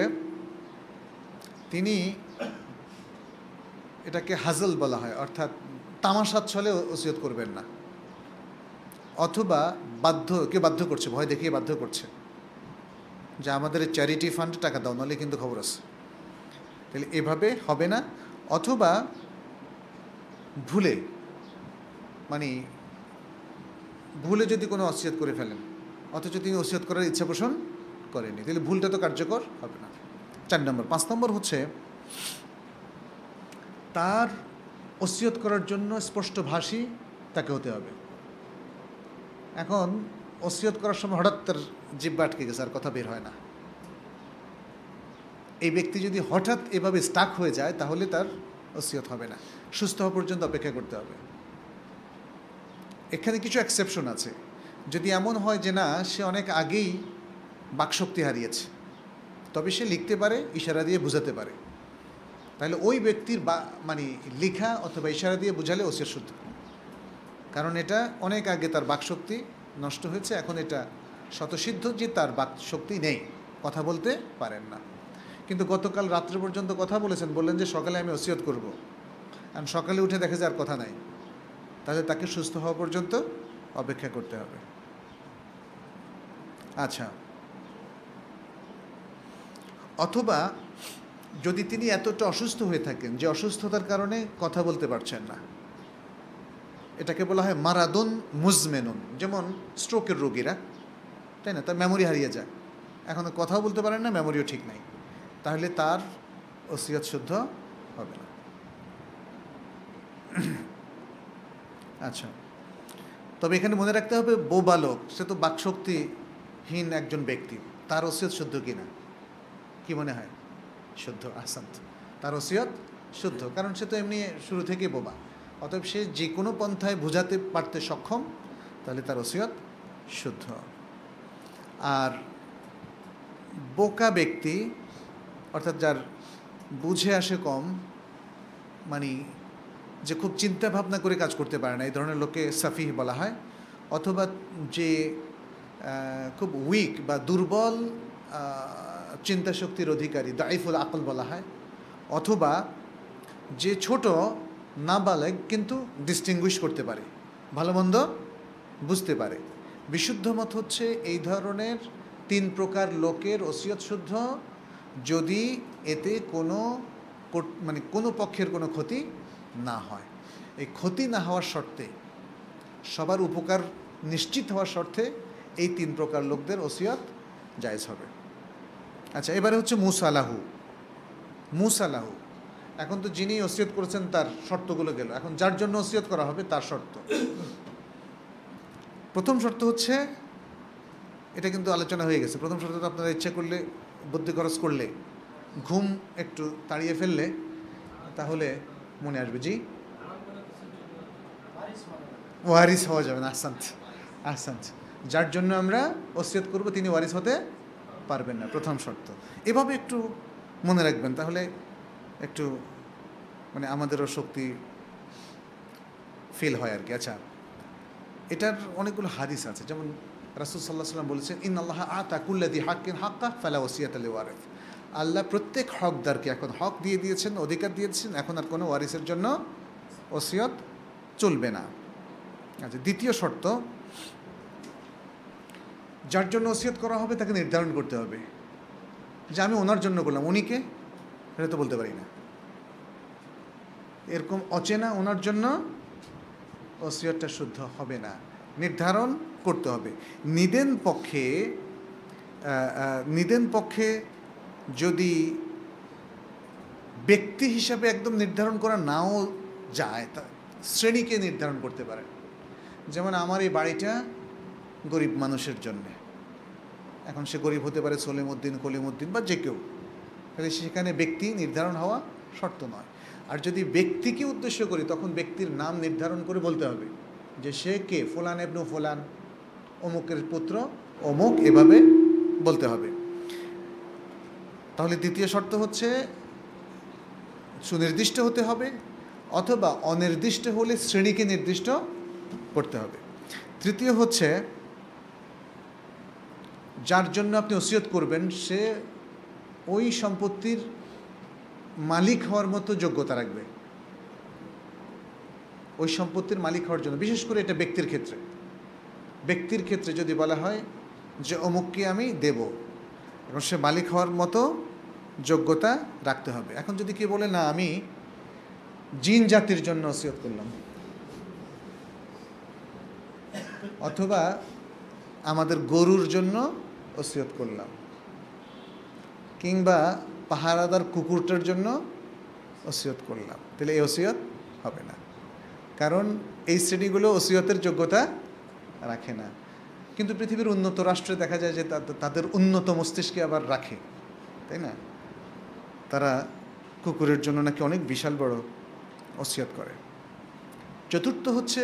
তিনি, এটাকে হাজল বলা হয়, অর্থাৎ তামাশার ছলে ওসিয়ত করবেন না, অথবা কেউ বাধ্য করছে, ভয় দেখিয়ে বাধ্য করছে যে আমাদের চ্যারিটি ফান্ড টাকা দাও, নাহলে কিন্তু খবর আছে, তাহলে এভাবে হবে না। অথবা ভুলে যদি কোনো ওসিয়ত করে ফেলেন, অথচ তিনি ওসিয়ত করার ইচ্ছা পোষণ করেনি, তাহলে ভুলটা তো কার্যকর হবে না। 4 নম্বর। 5 নম্বর হচ্ছে তার ওসিয়ত করার জন্য স্পষ্টভাষী তাকে হতে হবে। এখন ওসিয়ত করার সময় হঠাৎ তার জিহ্বা আটকে গেছে, আর কথা বের হয় না, এই ব্যক্তি যদি হঠাৎ এভাবে স্টাক হয়ে যায় তাহলে তার ওসিয়ত হবে না, সুস্থ হওয়া পর্যন্ত অপেক্ষা করতে হবে। এখানে কিছু এক্সেপশন আছে। যদি এমন হয় যে না, সে অনেক আগেই বাকশক্তি হারিয়েছে, তবে সে লিখতে পারে, ইশারা দিয়ে বোঝাতে পারে, তাহলে ওই ব্যক্তির লেখা অথবা ইশারা দিয়ে বোঝালে ওসিয়ত শুদ্ধ, কারণ এটা অনেক আগে তার বাকশক্তি নষ্ট হয়েছে, এখন এটা শতসিদ্ধ যে তার বাকশক্তি নেই, কথা বলতে পারেন না। কিন্তু গতকাল রাত্রে পর্যন্ত কথা বললেন যে সকালে আমি ওসিয়ত করব, আর সকালে উঠে দেখে যে আর কথা নাই, তাহলে তাকে সুস্থ হওয়া পর্যন্ত অপেক্ষা করতে হবে। আচ্ছা, অথবা যদি তিনি এতটা অসুস্থ হয়ে থাকেন যে অসুস্থতার কারণে কথা বলতে পারছেন না, এটাকে বলা হয় মারাদুন মুজমেনুন, যেমন স্ট্রোকের রোগীরা, তাই না, তার মেমোরি হারিয়ে যায়, এখন কথাও বলতে পারেন না, মেমোরিও ঠিক নাই, তাহলে তার ওসিয়ত শুদ্ধ হবে না। আচ্ছা, তবে এখানে মনে রাখতে হবে বোবা লোক, সে তো বাকশক্তিহীন একজন ব্যক্তি, তার ওসিয়ত শুদ্ধ কিনা, কি মনে হয়? শুদ্ধ। আহসান্ত, তার ওসিয়ত শুদ্ধ, কারণ সে তো এমনি শুরু থেকে বোবা, অতএব সে যে কোনো পন্থায় বোঝাতে পারতে সক্ষম, তাহলে তার ওসিয়ত শুদ্ধ। আর বোকা ব্যক্তি, অর্থাৎ যার বুঝে আসে কম, যে খুব চিন্তা ভাবনা করে কাজ করতে পারে না, এই ধরনের লোককে সাফিহ বলা হয়। অথবা যে খুব উইক বা দুর্বল চিন্তা শক্তির অধিকারী, দাইফুল আকল বলা হয়। অথবা যে ছোট নাবালেগ কিন্তু ডিস্টিংগুইশ করতে পারে, ভালো মন্দ বুঝতে পারে। বিশুদ্ধ মত হচ্ছে এই ধরনের 3 প্রকার লোকের ওসিয়ত শুদ্ধ, যদি এতে কোনো পক্ষের কোনো ক্ষতি না হয়। এই ক্ষতি না হওয়ার শর্তে, সবার উপকার নিশ্চিত হওয়ার শর্তে এই 3 প্রকার লোকদের ওসিয়ত জায়েজ হবে। আচ্ছা, এবারে হচ্ছে মুসালাহু। এখন তো যিনি ওসিয়ত করেছেন তার শর্তগুলো গেল, এখন যার জন্য ওসিয়ত করা হবে তার শর্ত। প্রথম শর্ত হচ্ছে, এটা কিন্তু আলোচনা হয়ে গেছে, প্রথম শর্ত আপনারা ইচ্ছা করলে, বুদ্ধি খরচ করলে, ঘুম একটু তাড়িয়ে ফেললে তাহলে মনে আসবে। জি, ওয়ারিস হওয়া যাবে না। আহসান্ত, যার জন্য আমরা ওসিয়ত করব তিনি ওয়ারিস হতে পারবেন না, প্রথম শর্ত। এভাবে একটু মনে রাখবেন, তাহলে একটু আমাদেরও শক্তি ফিল হয় আর কি। আচ্ছা, এটার অনেকগুলো হাদিস আছে, যেমন রাসূল সাল্লাল্লাহু আলাইহি ওয়াসাল্লাম বলেছেন, ইন্নাল্লাহা আতা কুল্লি হাক্কিন হাক্কা ফালা ওসিয়াতা লিওয়ারিস। আল্লাহ প্রত্যেক হকদারকে এখন হক দিয়ে দিয়েছেন, অধিকার দিয়েছেন, এখন আর কোনো ওয়ারিসের জন্য ওসিয়ত চলবে না। আচ্ছা, দ্বিতীয় শর্ত, যার জন্য ওসিয়ত করা হবে তাকে নির্ধারণ করতে হবে যে আমি ওনার জন্য করলাম, উনিকে এটা তো বলতে পারি না, এরকম অচেনা ওনার জন্য ওসিয়তটা শুদ্ধ হবে না, নির্ধারণ করতে হবে। নিদেন পক্ষে যদি ব্যক্তি হিসাবে একদম নির্ধারণ করা নাও যায়, তা শ্রেণীকে নির্ধারণ করতে পারে। যেমন আমার এই বাড়িটা গরিব মানুষের জন্যে, এখন সে গরিব হতে পারে সলিমউদ্দিন, কলিমউদ্দিন বা যে কেউ, তাহলে সেখানে ব্যক্তি নির্ধারণ হওয়া শর্ত নয়। আর যদি ব্যক্তিকে উদ্দেশ্য করি, তখন ব্যক্তির নাম নির্ধারণ করে বলতে হবে যে সে কে, ফুলান ইবনু ফুলান, অমুকের পুত্র অমুক, এভাবে বলতে হবে। তাহলে দ্বিতীয় শর্ত হচ্ছে সুনির্দিষ্ট হতে হবে, অথবা অনির্দিষ্ট হলে শ্রেণীকে নির্দিষ্ট করতে হবে। তৃতীয় হচ্ছে যার জন্য আপনি ওসিয়ত করবেন সে ওই সম্পত্তির মালিক হওয়ার মতো যোগ্যতা রাখবে, ওই সম্পত্তির মালিক হওয়ার জন্য। বিশেষ করে এটা ব্যক্তির ক্ষেত্রে যদি বলা হয় যে অমুককে আমি দেব, এবং সে মালিক হওয়ার মতো যোগ্যতা রাখতে হবে। এখন যদি কেউ বলে না আমি জিন জাতির জন্য ওসিয়ত করলাম, অথবা আমাদের গরুর জন্য ওসিয়ত করলাম, কিংবা পাহারাদার কুকুরটার জন্য ওসিয়ত করলাম, তাহলে এই ওসিয়ত হবে না, কারণ এই শ্রেণীগুলো ওসিয়তের যোগ্যতা রাখে না। কিন্তু পৃথিবীর উন্নত রাষ্ট্রে দেখা যায় যে তাদের উন্নত মস্তিষ্কে আবার রাখে, তাই না? তারা কুকুরের জন্য নাকি অনেক বিশাল বড় ওসিয়ত করে। চতুর্থ হচ্ছে,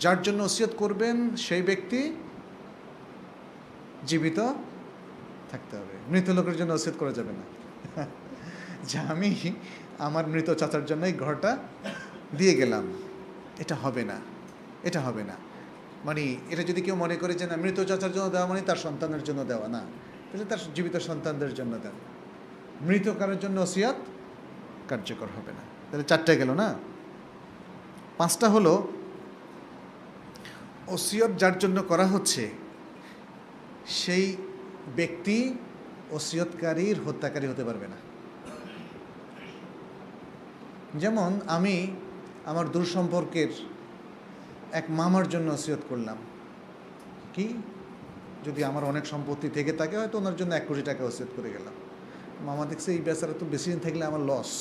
যার জন্য ওসিয়ত করবেন সেই ব্যক্তি জীবিত থাকতে হবে। মৃত লোকের জন্য ওসিয়ত করা যাবে না যে আমি আমার মৃত চাচার জন্য এই ঘরটা দিয়ে গেলাম, এটা হবে না। মানে এটা যদি কেউ মনে করে যে না, মৃত চাচার জন্য দেওয়া মানে তার সন্তানের জন্য দেওয়া, না, তাহলে তার জীবিত সন্তানদের জন্য দেন। মৃত কারোর জন্য ওসিয়ত কার্যকর হবে না। তাহলে 4টে গেল না? 5টা হলো, ওসিয়ত যার জন্য করা হচ্ছে সেই ব্যক্তি ওসিয়তকারীর হত্যাকারী হতে পারবে না। যেমন আমি আমার দূর সম্পর্কের এক মামার জন্য ওসিয়ত করলাম, কি যদি আমার অনেক সম্পত্তি থেকে থাকে, হয়তো ওনার জন্য 1 কোটি টাকা ওসিয়ত করে গেলাম। মামা দেখছে এই বেচারা তো বেশি দিন থাকলে আমার লস,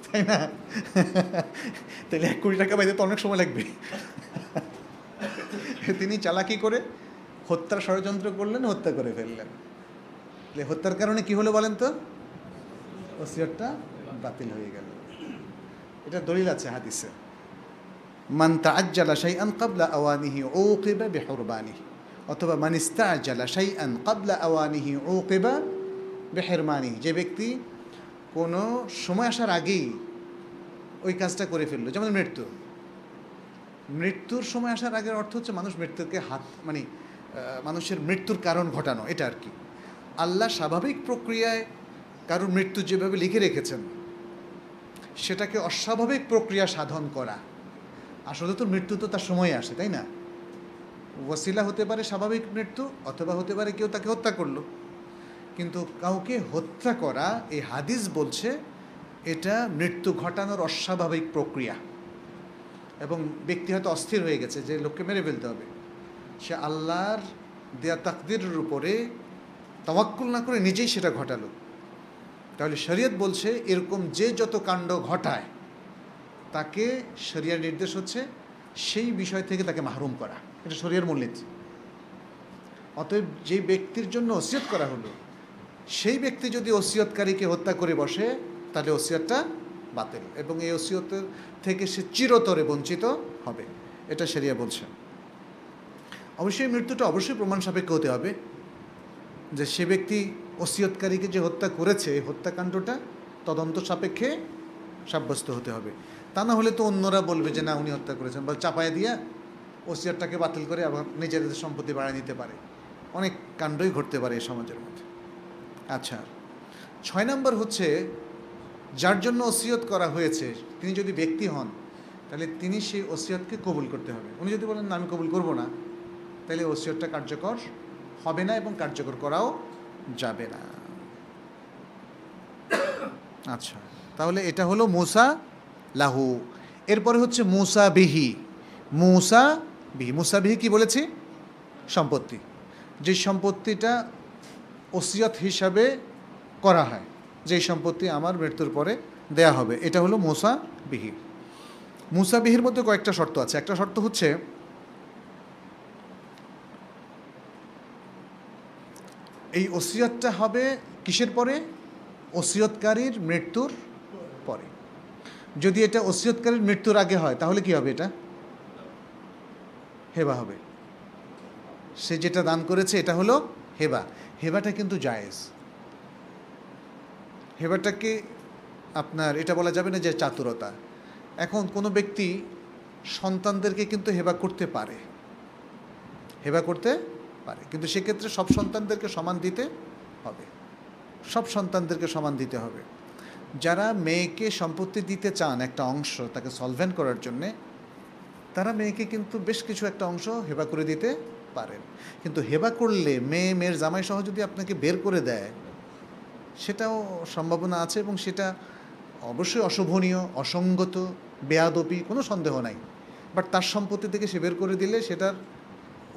তাই না? তাহলে 1 কোটি টাকা পাইতে তো অনেক সময় লাগবে। তিনি চালাকি করে হত্যার ষড়যন্ত্র করলেন, হত্যা করে ফেললেন। হত্যার কারণে কি হলো বলেন তো? ওসিয়তটা বাতিল হয়ে গেল। এটা দলিল আছে হাদিসে, মান তাআজ্জালা শাইআন ক্বাবলা আওয়ানিহি উকিবা বিহুরবানিহি, অথবা মান ইস্তাআজালা শাইআন ক্বাবলা আওয়ানিহি উকিবা বিহিরমানিহি। যে ব্যক্তি কোনো সময় আসার আগেই ওই কাজটা করে ফেললো, যেমন মৃত্যুর সময় আসার আগের অর্থ হচ্ছে মানুষ মৃত্যুকে মানুষের মৃত্যুর কারণ ঘটানো, এটা আর কি। আল্লাহ স্বাভাবিক প্রক্রিয়ায় কারোর মৃত্যু যেভাবে লিখে রেখেছেন সেটাকে অস্বাভাবিক প্রক্রিয়া সাধন করা। আসলে তো মৃত্যু তো তার সময়ে আসে, তাই না? ওয়াসিলা হতে পারে স্বাভাবিক মৃত্যু, অথবা হতে পারে কেউ তাকে হত্যা করলো। কিন্তু কাউকে হত্যা করা, এই হাদিস বলছে এটা মৃত্যু ঘটানোর অস্বাভাবিক প্রক্রিয়া, এবং ব্যক্তি হয়তো অস্থির হয়ে গেছে যে লোককে মেরে ফেলতে হবে, সে আল্লাহর দেয়া তাকদিরের উপরে তাওয়াক্কুল না করে নিজেই সেটা ঘটালো। তাহলে শরীয়ত বলছে এরকম যে যত কাণ্ড ঘটায় তাকে, শরিয়ার নির্দেশ হচ্ছে সেই বিষয় থেকে তাকে মাহরুম করা, এটা শরিয়ার মূলনীতি। অতএব যে ব্যক্তির জন্য ওসিয়ত করা হলো সেই ব্যক্তি যদি ওসিয়তকারীকে হত্যা করে বসে, তাহলে ওসিয়তটা বাতিল, এবং এই ওসিয়তের থেকে সে চিরতরে বঞ্চিত হবে, এটা শরিয়া বলছে। অবশ্যই মৃত্যুটা অবশ্যই প্রমাণ সাপেক্ষ হতে হবে, যে সে ব্যক্তি ওসিয়তকারীকে যে হত্যা করেছে এই হত্যাকাণ্ডটা তদন্ত সাপেক্ষে সাব্যস্ত হতে হবে। তা না হলে তো অন্যরা বলবে যে না উনি হত্যা করেছেন, বা চাপায় দিয়া ওসিয়তটাকে বাতিল করে আবার নিজেদের সম্পত্তি বাড়ায় নিতে পারে। অনেক কাণ্ডই ঘটতে পারে এই সমাজের মধ্যে। আচ্ছা, 6 নম্বর হচ্ছে, যার জন্য ওসিয়ত করা হয়েছে তিনি যদি ব্যক্তি হন, তাহলে তিনি সেই ওসিয়তকে কবুল করতে হবে। উনি যদি বলেন না আমি কবুল করব না, তাহলে ওসিয়তটা কার্যকর হবে না এবং কার্যকর করাও যাবে না। আচ্ছা, তাহলে এটা হলো মুসা লাহু। এরপরে হচ্ছে মুসা বিহি। মুসা বিহি কি বলেছি? সম্পত্তি, যে সম্পত্তিটা ওসিয়ত হিসাবে করা হয়, যেই সম্পত্তি আমার মৃত্যুর পরে দেয়া হবে, এটা হলো মুসা বিহি। মুসা বিহির মধ্যে কয়েকটা শর্ত আছে। একটা শর্ত হচ্ছে এই ওসিয়তটা হবে কিসের পরে? ওসিয়তকারীর মৃত্যুর পরে। যদি এটা ওসিয়তকারীর মৃত্যুর আগে হয় তাহলে কি হবে? এটা হেবা হবে। সে যেটা দান করেছে এটা হলো হেবা। হেবাটা কিন্তু জায়েজ। হেবাটাকে আপনার এটা বলা যাবে না যে চাতুরতা। এখন কোনো ব্যক্তি সন্তানদেরকে কিন্তু হেবা করতে পারে, পারে, কিন্তু সেক্ষেত্রে সব সন্তানদেরকে সমান দিতে হবে, সব সন্তানদেরকে সমান দিতে হবে। যারা মেয়েকে সম্পত্তি দিতে চান একটা অংশ তাকে সলভেন্ট করার জন্যে, তারা মেয়েকে কিন্তু বেশ কিছু একটা অংশ হেবা করে দিতে পারেন। কিন্তু হেবা করলে মেয়ের জামাই সহ যদি আপনাকে বের করে দেয়, সেটাও সম্ভাবনা আছে, এবং সেটা অবশ্যই অশোভনীয়, অসঙ্গত, বেয়াদবি, কোনো সন্দেহ নাই। বাট তার সম্পত্তি থেকে সে বের করে দিলে সেটার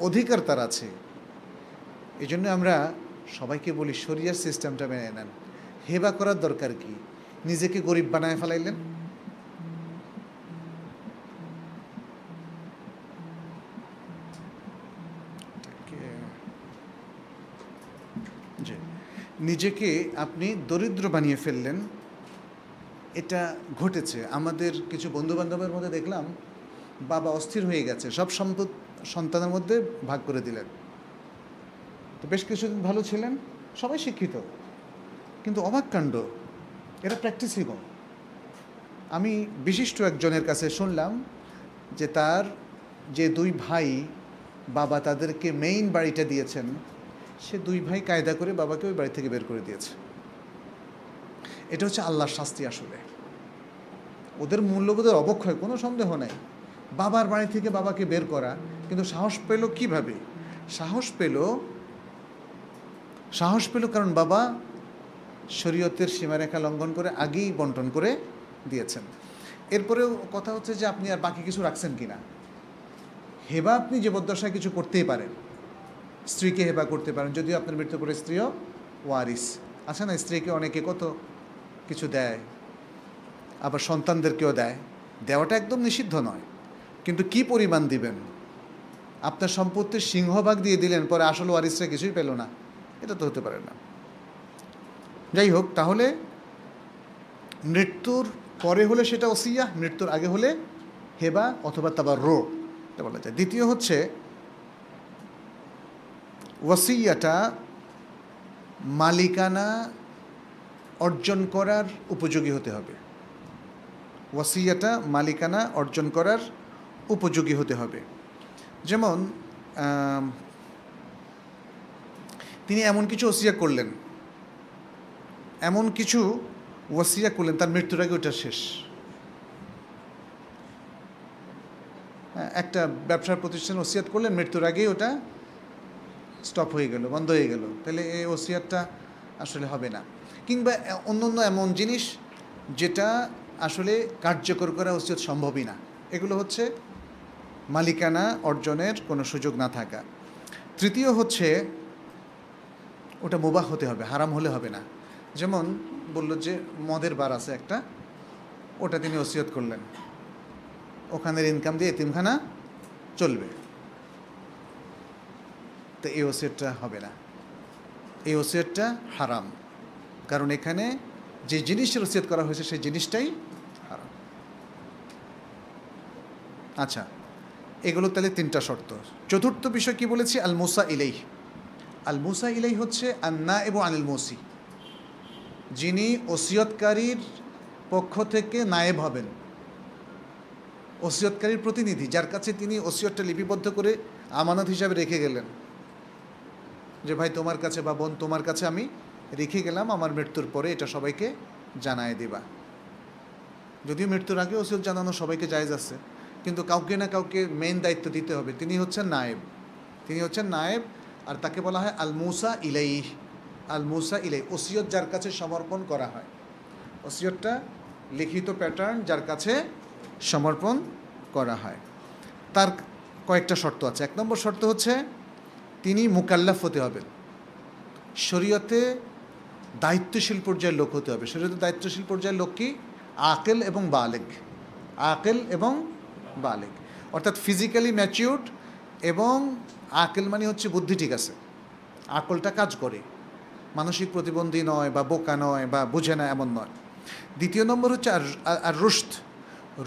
অধিকার তার আছে। এই জন্য আমরা সবাইকে বলি শরিয়ার সিস্টেমটা মেনে নেন। হেবা করার দরকার কি? নিজেকে গরিব বানায় ফেলাইলেন। নিজেকে আপনি দরিদ্র বানিয়ে ফেললেন, এটা ঘটেছে। আমাদের কিছু বন্ধুবান্ধবের মধ্যে দেখলাম বাবা অস্থির হয়ে গেছে, সব সম্পদ সন্তানের মধ্যে ভাগ করে দিলেন। তো বেশ কিছুদিন ভালো ছিলেন, সবাই শিক্ষিত, কিন্তু অবাক কাণ্ড, এটা প্র্যাকটিসই কম। আমি বিশিষ্ট একজনের কাছে শুনলাম যে তার যে দুই ভাই, বাবা তাদেরকে মেইন বাড়িটা দিয়েছেন, সে দুই ভাই কায়দা করে বাবাকে ওই বাড়ি থেকে বের করে দিয়েছে। এটা হচ্ছে আল্লাহর শাস্তি। আসলে ওদের মূল্যবোধের অবক্ষয়, কোনো সন্দেহ নাই। বাবার বাড়ি থেকে বাবাকে বের করা, কিন্তু সাহস পেল কিভাবে? সাহস পেল কারণ বাবা শরীয়তের সীমারেখা লঙ্ঘন করে আগেই বন্টন করে দিয়েছেন। এরপরেও কথা হচ্ছে যে আপনি আর বাকি কিছু রাখছেন কিনা। হেবা আপনি জীবদ্দশায় কিছু করতেই পারেন, স্ত্রীকে হেবা করতে পারেন, যদিও আপনার মৃত্যু করে স্ত্রীও ওয়ারিস আছে না। স্ত্রীকে অনেকে কত কিছু দেয়, আবার সন্তানদেরকেও দেয়। দেওয়াটা একদম নিষিদ্ধ নয়, কিন্তু কি পরিমাণ দিবেন? আপনার সম্পত্তির সিংহভাগ দিয়ে দিলেন, পরে আসল ওয়ারিসরা কিছুই পেল না, এটা তো হতে পারে না। যাই হোক, তাহলে মৃত্যুর পরে হলে সেটা ওসিয়া, মৃত্যুর আগে হলে হেবা অথবা তাবাররু এটা বলা যায়। দ্বিতীয় হচ্ছে ওয়াসিয়াটা মালিকানা অর্জন করার উপযোগী হতে হবে। ওয়াসিয়াটা মালিকানা অর্জন করার উপযোগী হতে হবে। যেমন তিনি এমন কিছু ওসিয়া করলেন, তার মৃত্যুর আগে ওটা শেষ। একটা ব্যবসার প্রতিষ্ঠান ওসিয়াত করলেন, মৃত্যুর আগেই ওটা স্টপ হয়ে গেল, বন্ধ হয়ে গেল, তাহলে এই ওসিয়াতটা আসলে হবে না। কিংবা অন্য এমন জিনিস যেটা আসলে কার্যকর করা ওসিয়ত সম্ভবই না, এগুলো হচ্ছে মালিকানা অর্জনের কোনো সুযোগ না থাকা। তৃতীয় হচ্ছে ওটা মুবাহ হতে হবে, হারাম হলে হবে না। যেমন বলল যে মদের বার আছে একটা, ওটা তিনি ওসিয়ত করলেন, ওখানের ইনকাম দিয়ে এতিমখানা চলবে, তো এই ওসিয়তটা হবে না, এই ওসিয়তটা হারাম। কারণ এখানে যে জিনিসের ওসিয়ত করা হয়েছে সেই জিনিসটাই হারাম। আচ্ছা, এগুলো তাহলে তিনটা শর্ত। চতুর্থ বিষয় কি বলেছি? আল মুসা ইলাইহ। আল মুসা ইলাইহ হচ্ছে আন্না এবং আনিল মুসি, যিনি ওসিয়তকারীর পক্ষ থেকে নায়েব হবেন, ওসিয়তকারীর প্রতিনিধি, যার কাছে তিনি ওসিয়তটা লিপিবদ্ধ করে আমানত হিসাবে রেখে গেলেন, যে ভাই তোমার কাছে বা বোন তোমার কাছে আমি রেখে গেলাম, আমার মৃত্যুর পরে এটা সবাইকে জানায় দিবা। যদিও মৃত্যুর আগে ওসিয়ত জানানো সবাইকে জায়েজ আছে, কিন্তু কাউকে না কাউকে মেইন দায়িত্ব দিতে হবে। তিনি হচ্ছেন নায়েব, আর তাকে বলা হয় আল মুসা ইলাইহ। আল মুসা ইলাইহ, ওসিয়ত যার কাছে সমর্পণ করা হয়, ওসিয়তটা লিখিত প্যাটার্ন যার কাছে সমর্পণ করা হয়, তার কয়েকটা শর্ত আছে। 1 নম্বর শর্ত হচ্ছে তিনি মুকাল্লাফ হতে হবেন, শরীয়তে দায়িত্বশীল পর্যায়ের লোক হতে হবে। শরীয়তে দায়িত্বশীল পর্যায়ের লোক কি? আকেল এবং বালেগ, অর্থাৎ ফিজিক্যালি ম্যাচিউরড, এবং আকেল মানে হচ্ছে বুদ্ধি ঠিক আছে, আকলটা কাজ করে, মানসিক প্রতিবন্ধী নয় বা বোকা নয় বা বুঝে না এমন নয়। দ্বিতীয় নম্বর হচ্ছে আর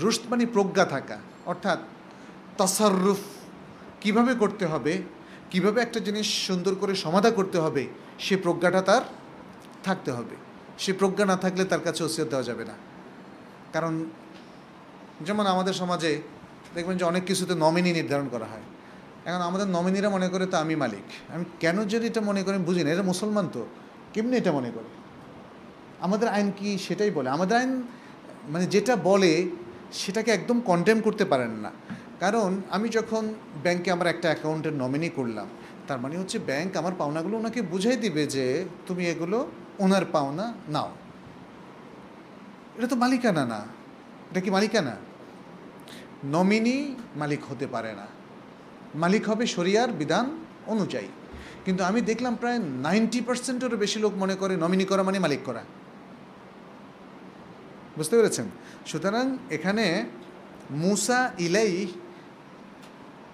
রুশদ মানে প্রজ্ঞা থাকা, অর্থাৎ তাসাররুফ কিভাবে করতে হবে, কিভাবে একটা জিনিস সুন্দর করে সমাধা করতে হবে, সে প্রজ্ঞাটা তার থাকতে হবে। সে প্রজ্ঞা না থাকলে তার কাছে ওসিয়ত দেওয়া যাবে না। কারণ যেমন আমাদের সমাজে দেখবেন যে অনেক কিছুতে নমিনি নির্ধারণ করা হয়, এখন আমাদের নমিনিরা মনে করে তো আমি মালিক। আমি কেন যদি এটা মনে করি বুঝি না, এটা মুসলমান তো কেমনি এটা মনে করে? আমাদের আইন কি সেটাই বলে? আমাদের আইন মানে যেটা বলে সেটাকে একদম কন্ডেম করতে পারেন না। কারণ আমি যখন ব্যাংকে আমার একটা অ্যাকাউন্টের নমিনি করলাম, তার মানে হচ্ছে ব্যাংক আমার পাওনাগুলো ওনাকে বুঝাই দিবে যে তুমি এগুলো ওনার পাওনা নাও। এটা তো মালিকানা না। এটা কি মালিকানা? নমিনি মালিক হতে পারে না, মালিক হবে শরিয়ার বিধান অনুযায়ী। কিন্তু আমি দেখলাম প্রায় 90%-এরও বেশি লোক মনে করে নমিনি করা মানে মালিক করা। বুঝতে পেরেছেন? সুতরাং এখানে মুসা ইলাই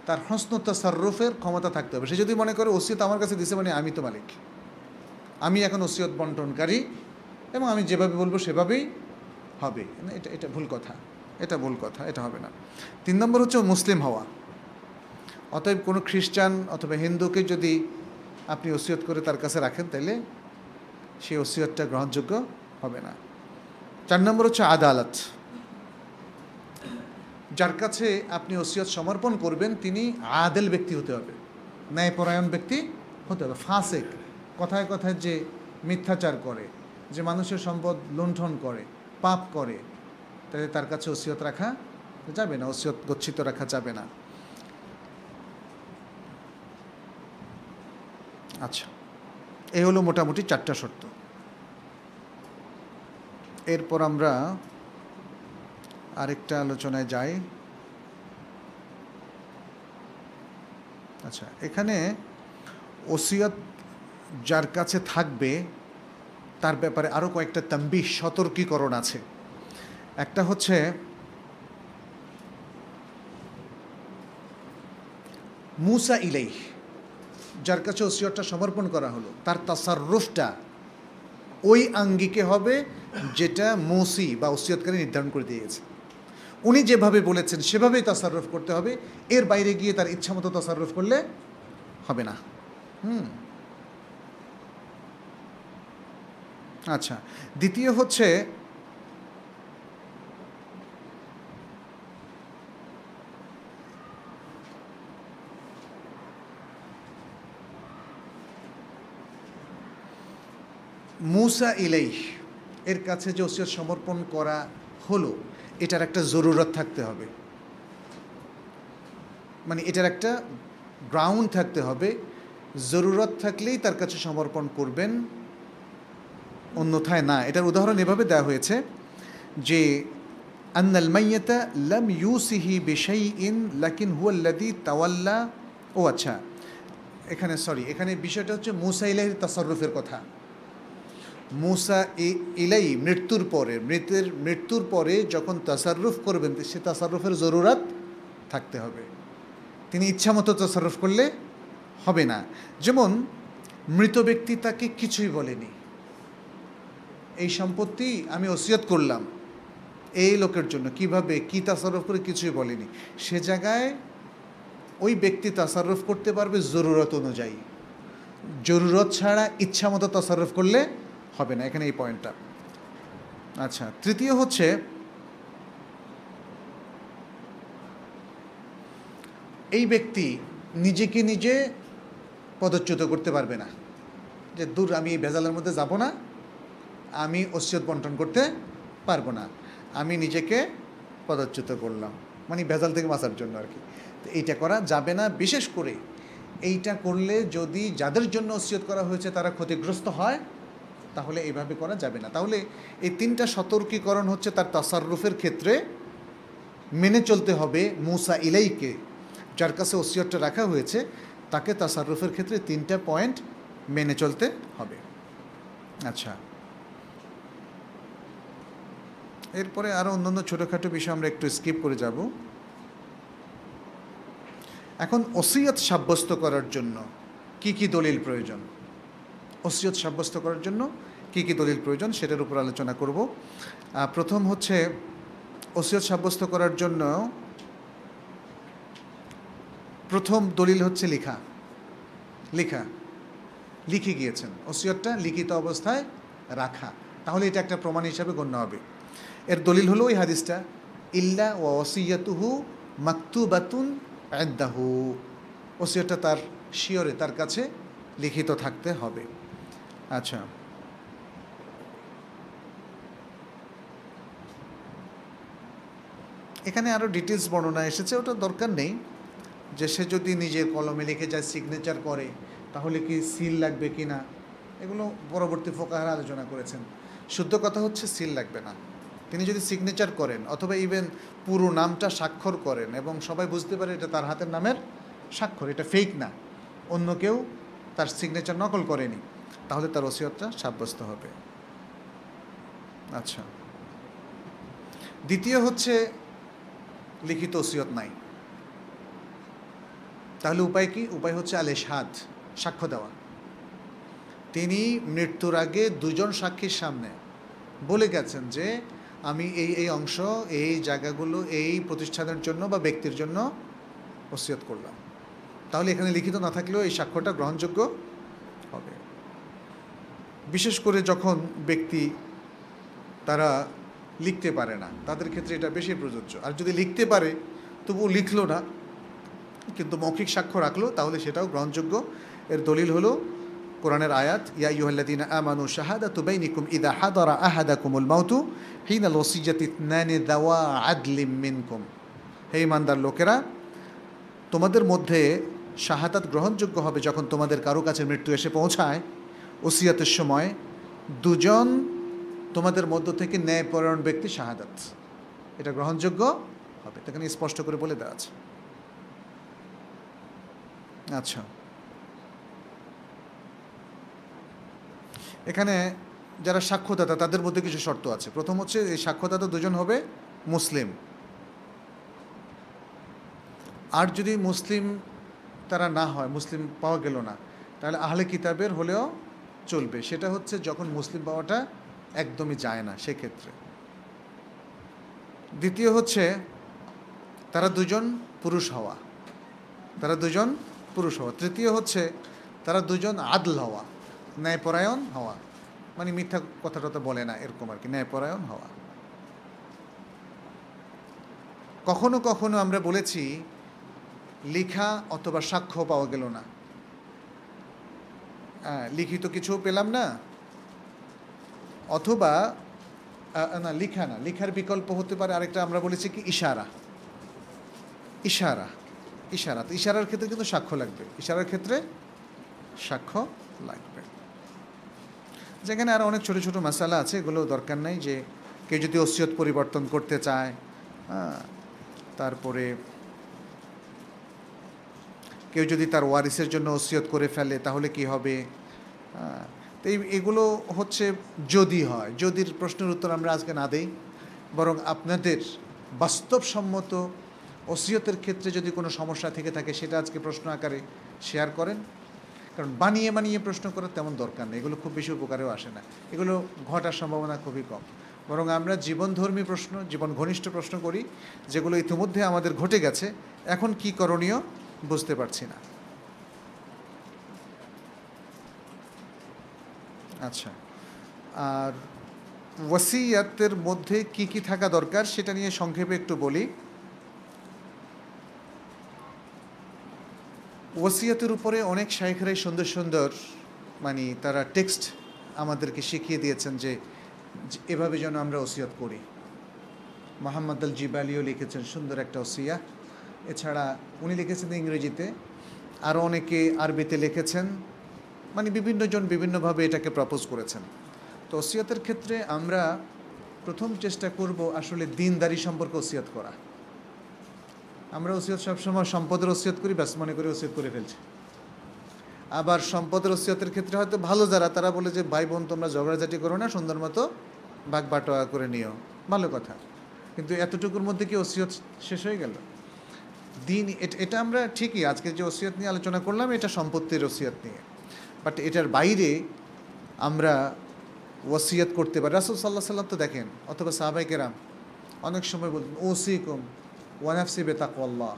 তার হসন তাসাররুফের ক্ষমতা থাকতে হবে। সে যদি মনে করে ওসিয়ত আমার কাছে দিছে মানে আমি তো মালিক, আমি এখন ওসিয়ত বন্টনকারী এবং আমি যেভাবে বলবো সেভাবেই হবে, এটা এটা ভুল কথা, এটা ভুল কথা, এটা হবে না। 3 নম্বর হচ্ছে মুসলিম হওয়া। অতএব কোনো খ্রিস্টান অথবা হিন্দুকে যদি আপনি ওসিয়ত করে তার কাছে রাখেন তাহলে সেই ওসিয়তটা গ্রহণযোগ্য হবে না। 4 নম্বর হচ্ছে আদালত। যার কাছে আপনি ওসিয়ত সমর্পণ করবেন তিনি আদেল ব্যক্তি হতে হবে, ন্যায়পরায়ণ ব্যক্তি হতে হবে। ফাসেক, কথায় কথায় যে মিথ্যাচার করে, যে মানুষের সম্পদ লুণ্ঠন করে, পাপ করে, তাহলে তার কাছে ওসিয়ত রাখা যাবে না, ওসিয়ত গচ্ছিত রাখা যাবে না। আচ্ছা, এই হলো মোটামুটি 4টা শর্ত। এরপর আমরা আরেকটা আলোচনায় যাই। আচ্ছা, এখানে ওসিয়ত যার কাছে থাকবে তার ব্যাপারে আরও কয়েকটা তাম্বিহ, সতর্কীকরণ আছে। একটা হচ্ছে মুসা ইলাইহ, যার কাছে ওসিয়তটা সমর্পণ করা হলো তার তাসাররুফটা ওই আঙ্গিকে হবে যেটা মুসি বা ওসিয়তকারী নির্ধারণ করে দিয়ে গেছে। উনি যেভাবে বলেছেন সেভাবেই তাসাররুফ করতে হবে, এর বাইরে গিয়ে তার ইচ্ছামতো তাসাররুফ করলে হবে না। আচ্ছা, দ্বিতীয় হচ্ছে মুসা ইলাইহ এর কাছে যে ওসিয়ত সমর্পণ করা হলো এটার একটা জরুরত থাকতে হবে, মানে এটার একটা গ্রাউন্ড থাকতে হবে। জরুরত থাকলেই তার কাছে সমর্পণ করবেন, অন্যথায় না। এটার উদাহরণ এভাবে দেওয়া হয়েছে যে আন্নাল মাইয়াতা লাম ইউসিহি বিশাইইন লাকিন হুয়াল্লাযী তাওয়াল্লা। ও আচ্ছা, এখানে বিষয়টা হচ্ছে মুসা ইলাইহির তাসাররুফের কথা। মুসা ইলাই মৃত্যুর পরে যখন তাসাররুফ করবেন সে তাসাররুফের জরুরত থাকতে হবে, তিনি ইচ্ছামতো তাসাররুফ করলে হবে না। যেমন মৃত ব্যক্তি তাকে কিছুই বলেনি, এই সম্পত্তি আমি ওসিয়ত করলাম এই লোকের জন্য, কিভাবে কি তাসাররুফ করে কিছুই বলেনি, সে জায়গায় ওই ব্যক্তি তাসাররুফ করতে পারবে জরুরত অনুযায়ী। জরুরত ছাড়া ইচ্ছামতো তাসাররুফ করলে হবে না, এখানে এই পয়েন্টটা। আচ্ছা, তৃতীয় হচ্ছে এই ব্যক্তি নিজেকে নিজে পদচ্যুত করতে পারবে না, যে দূর আমি এই ভেজালের মধ্যে যাব না, আমি ওসিয়ত বন্টন করতে পারবো না, আমি নিজেকে পদচ্যুত করলাম, মানে ভেজাল থেকে বাঁচার জন্য আর কি। তো এইটা করা যাবে না। বিশেষ করে এইটা করলে যদি যাদের জন্য ওসিয়ত করা হয়েছে তারা ক্ষতিগ্রস্ত হয় তাহলে এইভাবে করা যাবে না। তাহলে এই 3টা সতর্কীকরণ হচ্ছে তার তাসাররুফের ক্ষেত্রে মেনে চলতে হবে। মুসা ইলাইকে, যার কাছে ওসিয়তটা রাখা হয়েছে, তাকে তাসাররুফের ক্ষেত্রে 3টা পয়েন্ট মেনে চলতে হবে। আচ্ছা, এরপরে আরও অন্যান্য ছোটোখাটো বিষয় আমরা একটু স্কিপ করে যাব। এখন ওসিয়ত সাব্যস্ত করার জন্য কি কি দলিল প্রয়োজন, ওসিয়ত সাব্যস্ত করার জন্য কি কি দলিল প্রয়োজন সেটার উপর আলোচনা করব। প্রথম হচ্ছে ওসিয়ত সাব্যস্ত করার জন্য প্রথম দলিল হচ্ছে লিখে গিয়েছেন, ওসিয়তটা লিখিত অবস্থায় রাখা, তাহলে এটা একটা প্রমাণ হিসাবে গণ্য হবে। এর দলিল হলো ওই হাদিসটা, ইল্লা ওয়া ওসিয়াতুহু মাকতুবাতুন ইনদাহু, ওসিয়তটা তার শিয়রে, তার কাছে লিখিত থাকতে হবে। আচ্ছা, এখানে আরও ডিটেলস বর্ণনা এসেছে, ওটা দরকার নেই। যে সে যদি নিজের কলমে লিখে যায়, সিগনেচার করে, তাহলে কি সিল লাগবে কি না, এগুলো পরবর্তী ফোকাহারা আলোচনা করেছেন। শুদ্ধ কথা হচ্ছে সিল লাগবে না। তিনি যদি সিগনেচার করেন অথবা ইভেন পুরো নামটা স্বাক্ষর করেন এবং সবাই বুঝতে পারে এটা তার হাতের নামের স্বাক্ষর, এটা ফেক না, অন্য কেউ তার সিগনেচার নকল করেনি, তাহলে তার ওসিয়তটা সাব্যস্ত হবে। আচ্ছা, দ্বিতীয় হচ্ছে লিখিত ওসিয়ত নাই, তাহলে উপায় কি? উপায় হচ্ছে আল ইশহাদ, সাক্ষ্য দেওয়া। তিনি মৃত্যুর আগে দুজন সাক্ষীর সামনে বলে গেছেন যে আমি এই অংশ, এই জায়গাগুলো এই প্রতিষ্ঠানের জন্য বা ব্যক্তির জন্য ওসিয়ত করলাম, তাহলে এখানে লিখিত না থাকলেও এই সাক্ষ্যটা গ্রহণযোগ্য হবে। বিশেষ করে যখন ব্যক্তি তারা লিখতে পারে না, তাদের ক্ষেত্রে এটা বেশি প্রযোজ্য। আর যদি লিখতে পারে তবুও লিখলো না, কিন্তু মৌখিক সাক্ষ্য রাখলো, তাহলে সেটাও গ্রহণযোগ্য। এর দলিল হলো কোরআনের আয়াত, ইয়া আইয়ুহাল্লাযীনা আমানু শাহাদাতু বাইনিকুম ইযা হাদারা আহাদাকুমুল মাউতু হিনাল ওসিয়্যাতি ইসনানি যাওয়া আদলিম মিনকুম। হে ঈমানদার লোকেরা, তোমাদের মধ্যে শাহাদাত গ্রহণযোগ্য হবে যখন তোমাদের কারো কাছে মৃত্যু এসে পৌঁছায়, ওসিয়াতের সময় দুজন তোমাদের মধ্য থেকে ন্যায়পরায়ণ ব্যক্তি শাহাদাত, এটা গ্রহণযোগ্য হবে। এখানে স্পষ্ট করে বলে দেওয়া আছে। আচ্ছা, এখানে যারা সাক্ষ্যদাতা তাদের মধ্যে কিছু শর্ত আছে। প্রথম হচ্ছে এই সাক্ষ্যদাতা দুজন হবে মুসলিম, আর যদি মুসলিম তারা না হয়, মুসলিম পাওয়া গেল না, তাহলে আহলে কিতাবের হলেও চলবে। সেটা হচ্ছে যখন মুসলিম পাওয়াটা একদমই যায় না সেক্ষেত্রে। দ্বিতীয় হচ্ছে তারা দুজন পুরুষ হওয়া, তারা দুজন পুরুষ হওয়া। তৃতীয় হচ্ছে তারা দুজন আদল হওয়া, ন্যায়পরায়ণ হওয়া, মানে মিথ্যা কথাটা বলে না এরকম আর কি, ন্যায়পরায়ণ হওয়া। কখনো কখনো আমরা বলেছি লিখা অথবা সাক্ষ্য পাওয়া গেল না, লিখিত কিছু পেলাম না, অথবা না লিখা না, লিখার বিকল্প হতে পারে আরেকটা, আমরা বলেছি কি ইশারা। ইশারা ইশারা তো ইশারার ক্ষেত্রে কিন্তু সাক্ষ্য লাগবে, ইশারার ক্ষেত্রে সাক্ষ্য লাগবে। যেখানে আরও অনেক ছোটো ছোটো মশালা আছে, এগুলো দরকার নাই। যে কেউ যদি ওসিয়ত পরিবর্তন করতে চায়, তারপরে কেউ যদি তার ওয়ারিসের জন্য ওসিয়ত করে ফেলে তাহলে কি হবে, তো এগুলো হচ্ছে যদি হয়। যদির প্রশ্নের উত্তর আমরা আজকে না দেই, বরং আপনাদের বাস্তবসম্মত ওসিয়তের ক্ষেত্রে যদি কোনো সমস্যা থেকে থাকে সেটা আজকে প্রশ্ন আকারে শেয়ার করেন। কারণ বানিয়ে বানিয়ে প্রশ্ন করার তেমন দরকার নেই, এগুলো খুব বেশি উপকারেও আসে না, এগুলো ঘটার সম্ভাবনা খুবই কম। বরং আমরা জীবনধর্মী প্রশ্ন, জীবন ঘনিষ্ঠ প্রশ্ন করি, যেগুলো ইতিমধ্যে আমাদের ঘটে গেছে, এখন কি করণীয় বুঝতে পারছি না। আচ্ছা, আর ওয়াসিয়াতের মধ্যে কি কি থাকা দরকার সেটা নিয়ে সংক্ষেপে একটু বলি। ওয়াসিয়াতের উপরে অনেক শাইখরাই সুন্দর সুন্দর মানে তারা টেক্সট আমাদেরকে শিখিয়ে দিয়েছেন যে এভাবে যেন আমরা ওসিয়ত করি। মোহাম্মদ আল জিবালিও লিখেছেন সুন্দর একটা ওসিয়া, এছাড়া উনি লিখেছেন ইংরেজিতে, আরও অনেকে আরবিতে লিখেছেন, মানে বিভিন্নজন বিভিন্নভাবে এটাকে প্রপোজ করেছেন। তো ওসিয়তের ক্ষেত্রে আমরা প্রথম চেষ্টা করব আসলে দিনদারি সম্পর্কে ওসিয়ত করা। আমরা ওসিয়ত সবসময় সম্পদের ওসিয়ত করি, ব্যাস মনে করে ওসিয়ত করে ফেলছি। আবার সম্পদের ওসিয়তের ক্ষেত্রে হয়তো ভালো যারা, তারা বলে যে ভাই বোন তোমরা ঝগড়াঝাটি করো না, সুন্দর মতো ভাগ বাটোয়া করে নিও, ভালো কথা। কিন্তু এতটুকুর মধ্যে কি ওসিয়ত শেষ হয়ে গেল? দিন এটা আমরা ঠিকই আজকে যে ওসিয়ত নিয়ে আলোচনা করলাম এটা সম্পত্তির ওসিয়ত নিয়ে, বাট এটার বাইরে আমরা ওসিয়ত করতে পারি। রাসূল সাল্লাল্লাহু আলাইহি ওয়াসাল্লাম তো দেখেন, অথবা সাহাবায়ে কেরাম অনেক সময় বলতেন ওসিকুম ওয়া নাফসি বিতাকওয়াল্লাহ,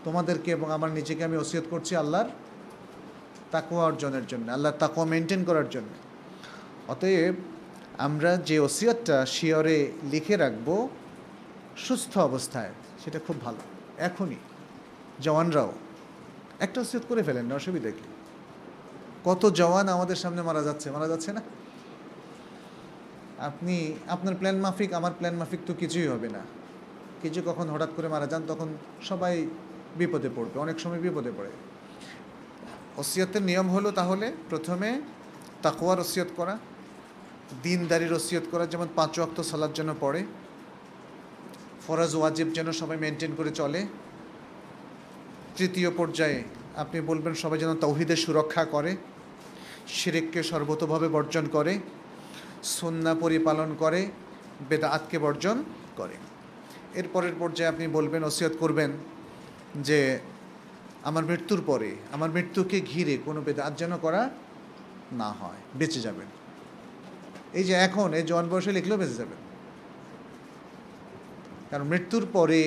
তোমাদেরকে এবং আমার নিজেকে আমি ওসিয়ত করছি আল্লাহর তাকওয়া অর্জনের জন্য, আল্লাহর তাকওয়া মেনটেন করার জন্য। অতএব আমরা যে ওসিয়তটা শিয়রে লিখে রাখবো সুস্থ অবস্থায়, সেটা খুব ভালো। এখনই জওয়ানরাও একটা ওসিয়ত করে ফেলেন না, অসুবিধা কি? কত জওয়ান আমাদের সামনে মারা যাচ্ছে না? আপনি আপনার প্ল্যান মাফিক, আমার প্ল্যান মাফিক তো কিছুই হবে না। কিছু কখন হঠাৎ করে মারা যান, তখন সবাই বিপদে পড়বে, অনেক সময় বিপদে পড়ে। ওসিয়তের নিয়ম হলো তাহলে প্রথমে তাকওয়ার ওসিয়ত করা, দিনদারির ওসিয়ত করা, যেমন 5 ওয়াক্ত সালাত যেন পড়ে, ফরজ ওয়াজিব যেন সবাই মেনটেন করে চলে। তৃতীয় পর্যায়ে আপনি বলবেন সবাই যেন তাওহীদের সুরক্ষা করে, শিরককে সর্বতোভাবে বর্জন করে, সুন্নাহ পরিপালন করে, বেদাতকে বর্জন করে। এরপরের পর্যায়ে আপনি বলবেন, ওসিয়ত করবেন যে আমার মৃত্যুর পরে, আমার মৃত্যুকে ঘিরে কোনো বেদাত যেন করা না হয়, বেঁচে যাবেন। এই যে এখন এই জওয়ান বয়সে লিখলেও বেঁচে যাবেন, কারণ মৃত্যুর পরে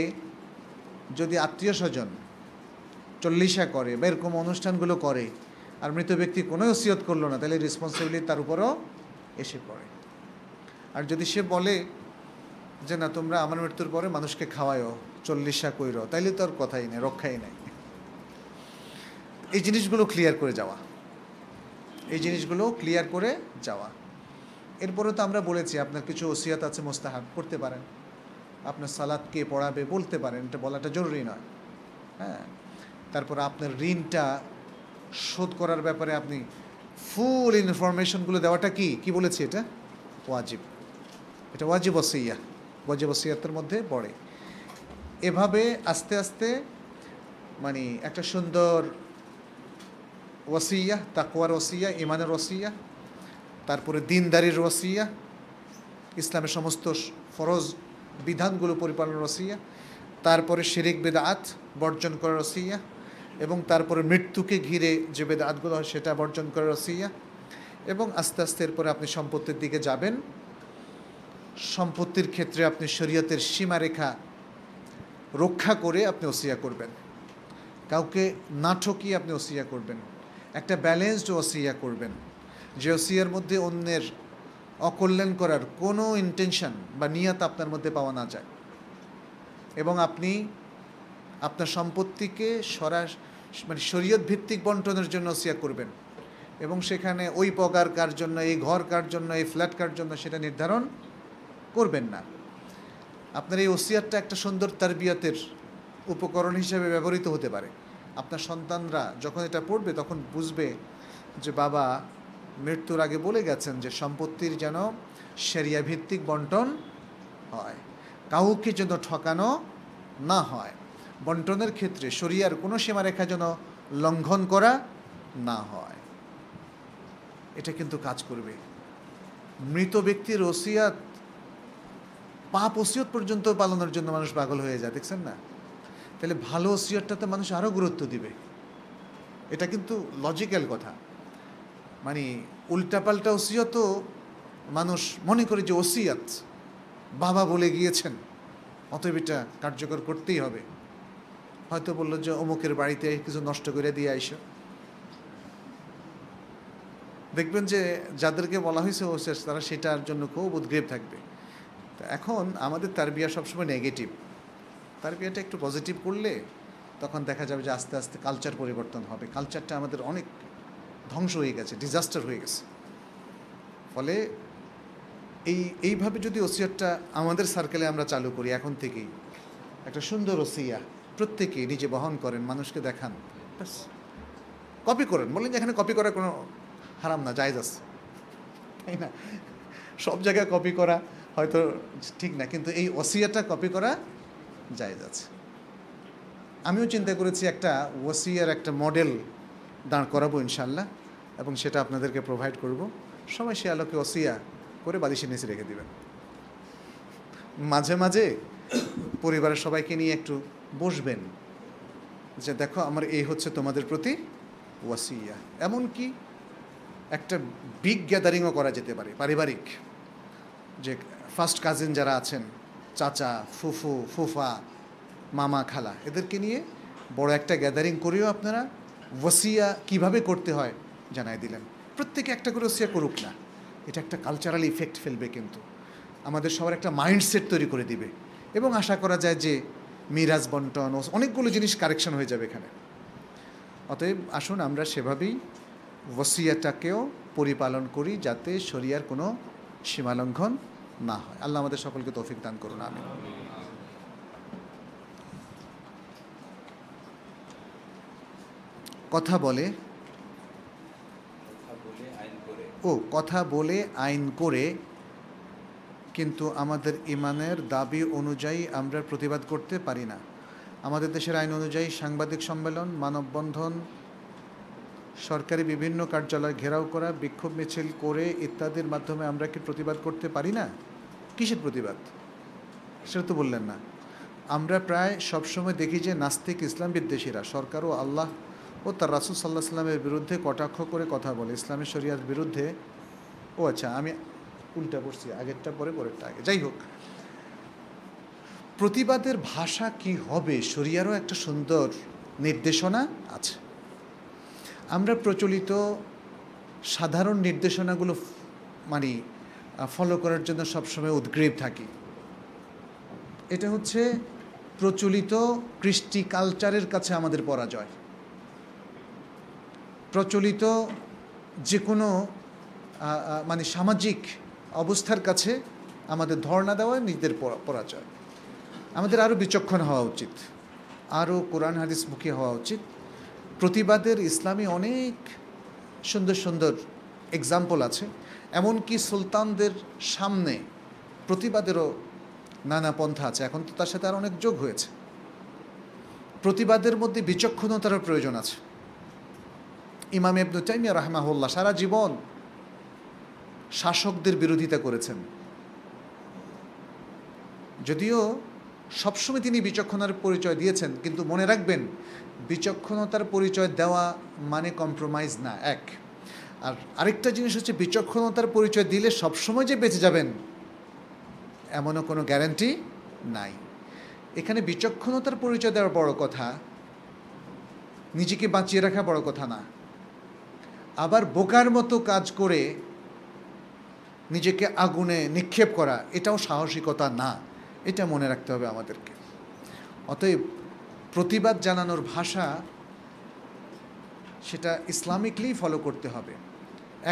যদি আত্মীয় স্বজন চল্লিশা করে বা এরকম অনুষ্ঠানগুলো করে আর মৃত ব্যক্তি কোনো ওসিয়ত করলো না, তাহলে রেসপন্সিবিলিটি তার উপরও এসে পড়ে। আর যদি সে বলে যে না, তোমরা আমার মৃত্যুর পরে মানুষকে খাওয়ায়ও, চল্লিশা কইরো, তাইলে তো আর কথাই নেই, রক্ষাই নাই। এই জিনিসগুলো ক্লিয়ার করে যাওয়া। এরপরে তো আমরা বলেছি আপনার কিছু ওসিয়াত আছে মোস্তাহাব, করতে পারেন। আপনার সালাত কে পড়াবে বলতে পারেন, এটা বলাটা জরুরি নয়। হ্যাঁ, তারপর আপনার ঋণটা শোধ করার ব্যাপারে আপনি ফুল ইনফরমেশনগুলো দেওয়াটা কি বলেছি, এটা ওয়াজিব, এটা ওয়াজিব ওসিয়াতের মধ্যে পড়ে। এভাবে আস্তে আস্তে মানে একটা সুন্দর ওয়াসিয়া, তাকওয়ার ওসিয়া, ঈমানের ওসিয়া, তারপরে দিনদারির ওসিয়া, ইসলামের সমস্ত ফরজ বিধানগুলো পরিপালনের ওসিয়া, তারপরে শিরিক বেদাত বর্জন করার ওসিয়া, এবং তারপরে মৃত্যুকে ঘিরে যে বেদাতগুলো হয় সেটা বর্জন করার ওসিয়া, এবং আস্তে আস্তে এরপরে আপনি সম্পত্তির দিকে যাবেন। সম্পত্তির ক্ষেত্রে আপনি শরীয়তের সীমারেখা রক্ষা করে আপনি ওসিয়া করবেন, কাউকে না ঠকিয়ে আপনি ওসিয়া করবেন, একটা ব্যালেন্সড ওসিয়া করবেন, যে ওসিয়ার মধ্যে অন্যের অকল্যাণ করার কোনো ইন্টেনশন বা নিয়ত আপনার মধ্যে পাওয়া না যায়, এবং আপনি আপনার সম্পত্তিকে মানে শরীয়ত ভিত্তিক বন্টনের জন্য ওসিয়া করবেন, এবং সেখানে ওই পগার কার জন্য, এই ঘর কার জন্য, এই ফ্ল্যাট কার জন্য সেটা নির্ধারণ করবেন না। আপনার এই ওসিয়াতটা একটা সুন্দর তারবিয়তের উপকরণ হিসেবে ব্যবহৃত হতে পারে। আপনার সন্তানরা যখন এটা পড়বে তখন বুঝবে যে বাবা মৃত্যুর আগে বলে গেছেন যে সম্পত্তির যেন শরিয়া ভিত্তিক বন্টন হয়, কাউকে যেন ঠকানো না হয়, বন্টনের ক্ষেত্রে শরিয়ার কোনো সীমারেখা যেন লঙ্ঘন করা না হয়। এটা কিন্তু কাজ করবে। মৃত ব্যক্তির ওসিয়াত, পাপ ওসিয়ত পর্যন্ত পালনের জন্য মানুষ পাগল হয়ে যায়, দেখছেন না? তাহলে ভালো ওসিয়তটাতে মানুষ আরও গুরুত্ব দিবে। এটা কিন্তু লজিক্যাল কথা। মানে উল্টাপাল্টা ওসিয়তও মানুষ মনে করে যে ওসিয়াত বাবা বলে গিয়েছেন, অতএব এটা কার্যকর করতেই হবে। হয়তো বললো যে অমুকের বাড়িতে কিছু নষ্ট করে দিয়ে আইসো, দেখবেন যে যাদেরকে বলা হয়েছে ওসিয়াত তারা সেটার জন্য খুব উদ্গ্রীব থাকবে। তো এখন আমাদের তারবিয়া সবসময় নেগেটিভ, তারবিয়াটা একটু পজিটিভ করলে তখন দেখা যাবে যে আস্তে আস্তে কালচার পরিবর্তন হবে। কালচারটা আমাদের অনেক ধ্বংস হয়ে গেছে, ডিজাস্টার হয়ে গেছে। ফলে এইভাবে যদি ওসিয়াতটা আমাদের সার্কেলে আমরা চালু করি এখন থেকেই, একটা সুন্দর ওসিয়া প্রত্যেকেই নিজে বহন করেন, মানুষকে দেখান, ব্যাস কপি করেন। বলেন যে এখানে কপি করা কোনো হারাম না, জায়েজ আছে, তাই না? সব জায়গায় কপি করা হয়তো ঠিক না, কিন্তু এই ওসিয়াটা কপি করা জায়েজ আছে। আমিও চিন্তা করেছি একটা ওসিয়ার একটা মডেল দাঁড় করাবো ইনশাল্লাহ, এবং সেটা আপনাদেরকে প্রোভাইড করব। সবাই সে আলোকে ওসিয়া করে বালিশের নিচে রেখে দেবেন। মাঝে মাঝে পরিবারের সবাইকে নিয়ে একটু বসবেন যে দেখো আমার এই হচ্ছে তোমাদের প্রতি ওসিয়া। এমনকি একটা বিগ গ্যাদারিংও করা যেতে পারে পারিবারিক, যে ফার্স্ট কাজিন যারা আছেন, চাচা, ফুফু, ফুফা, মামা, খালা, এদেরকে নিয়ে বড় একটা গ্যাদারিং করেও আপনারা ওসিয়া কিভাবে করতে হয় জানাই দিলেন। প্রত্যেকে একটা করে ওসিয়া করুক না, এটা একটা কালচারাল ইফেক্ট ফেলবে, কিন্তু আমাদের সবার একটা মাইন্ডসেট তৈরি করে দিবে, এবং আশা করা যায় যে মিরাজ বন্টন অনেকগুলো জিনিস কারেকশন হয়ে যাবে এখানে। অতএব আসুন আমরা সেভাবেই ওসিয়াটাকেও পরিপালন করি, যাতে শরিয়ার কোনো সীমালঙ্ঘন না হয়। আল্লাহ আমাদের সকলকে তৌফিক দান করুন, আমিন। কথা বলে আইন করে কিন্তু আমাদের ইমানের দাবি অনুযায়ী আমরা প্রতিবাদ করতে পারি না। আমাদের দেশের আইন অনুযায়ী সাংবাদিক সম্মেলন, মানববন্ধন, সরকারি বিভিন্ন কার্যালয় ঘেরাও করা, বিক্ষোভ মিছিল করে ইত্যাদির মাধ্যমে আমরা কি প্রতিবাদ করতে পারি না? কিসের প্রতিবাদ সেটা তো বললেন না। আমরা প্রায় সবসময় দেখি যে নাস্তিক ইসলাম বিদ্বেষীরা সরকার ও আল্লাহ ও তার রাসূল সাল্লাল্লাহু আলাইহি সাল্লামের বিরুদ্ধে কটাক্ষ করে কথা বলে, ইসলামী শরিয়ার বিরুদ্ধে। ও আচ্ছা, আমি উল্টা পড়ছি, আগেরটা পরেরটা আগে। যাই হোক, প্রতিবাদের ভাষা কি হবে শরিয়ারও একটা সুন্দর নির্দেশনা আছে। আমরা প্রচলিত সাধারণ নির্দেশনাগুলো ফলো করার জন্য সবসময় উদ্গ্রীব থাকি। এটা হচ্ছে প্রচলিত কৃষ্টি কালচারের কাছে আমাদের পরাজয়। প্রচলিত যে কোনো সামাজিক অবস্থার কাছে আমাদের ধর্ণা দেওয়া নিজেদের পরাজয়। আমাদের আরও বিচক্ষণ হওয়া উচিত, আরও কোরআন হাদিসমুখী হওয়া উচিত। প্রতিবাদের ইসলামী অনেক সুন্দর সুন্দর এক্সাম্পল আছে। এমনকি সুলতানদের সামনে প্রতিবাদেরও নানা পন্থা আছে। এখন তো তার সাথে আর অনেক যোগ হয়েছে। প্রতিবাদের মধ্যে বিচক্ষণতারও প্রয়োজন আছে। ইমাম ইবনে তাইমিয়া রাহিমাহুল্লাহ সারা জীবন শাসকদের বিরোধিতা করেছেন, যদিও সবসময় তিনি বিচক্ষণতার পরিচয় দিয়েছেন। কিন্তু মনে রাখবেন, বিচক্ষণতার পরিচয় দেওয়া মানে কম্প্রোমাইজ না, এক। আর আরেকটা জিনিস হচ্ছে, বিচক্ষণতার পরিচয় দিলে সবসময় যে বেঁচে যাবেন এমনও কোনো গ্যারান্টি নাই। এখানে বিচক্ষণতার পরিচয় দেওয়ার বড় কথা, নিজেকে বাঁচিয়ে রাখা বড় কথা না। আবার বোকার মতো কাজ করে নিজেকে আগুনে নিক্ষেপ করা, এটাও সাহসিকতা না। এটা মনে রাখতে হবে আমাদেরকে। অতএব প্রতিবাদ জানানোর ভাষা সেটা ইসলামিকলি ফলো করতে হবে।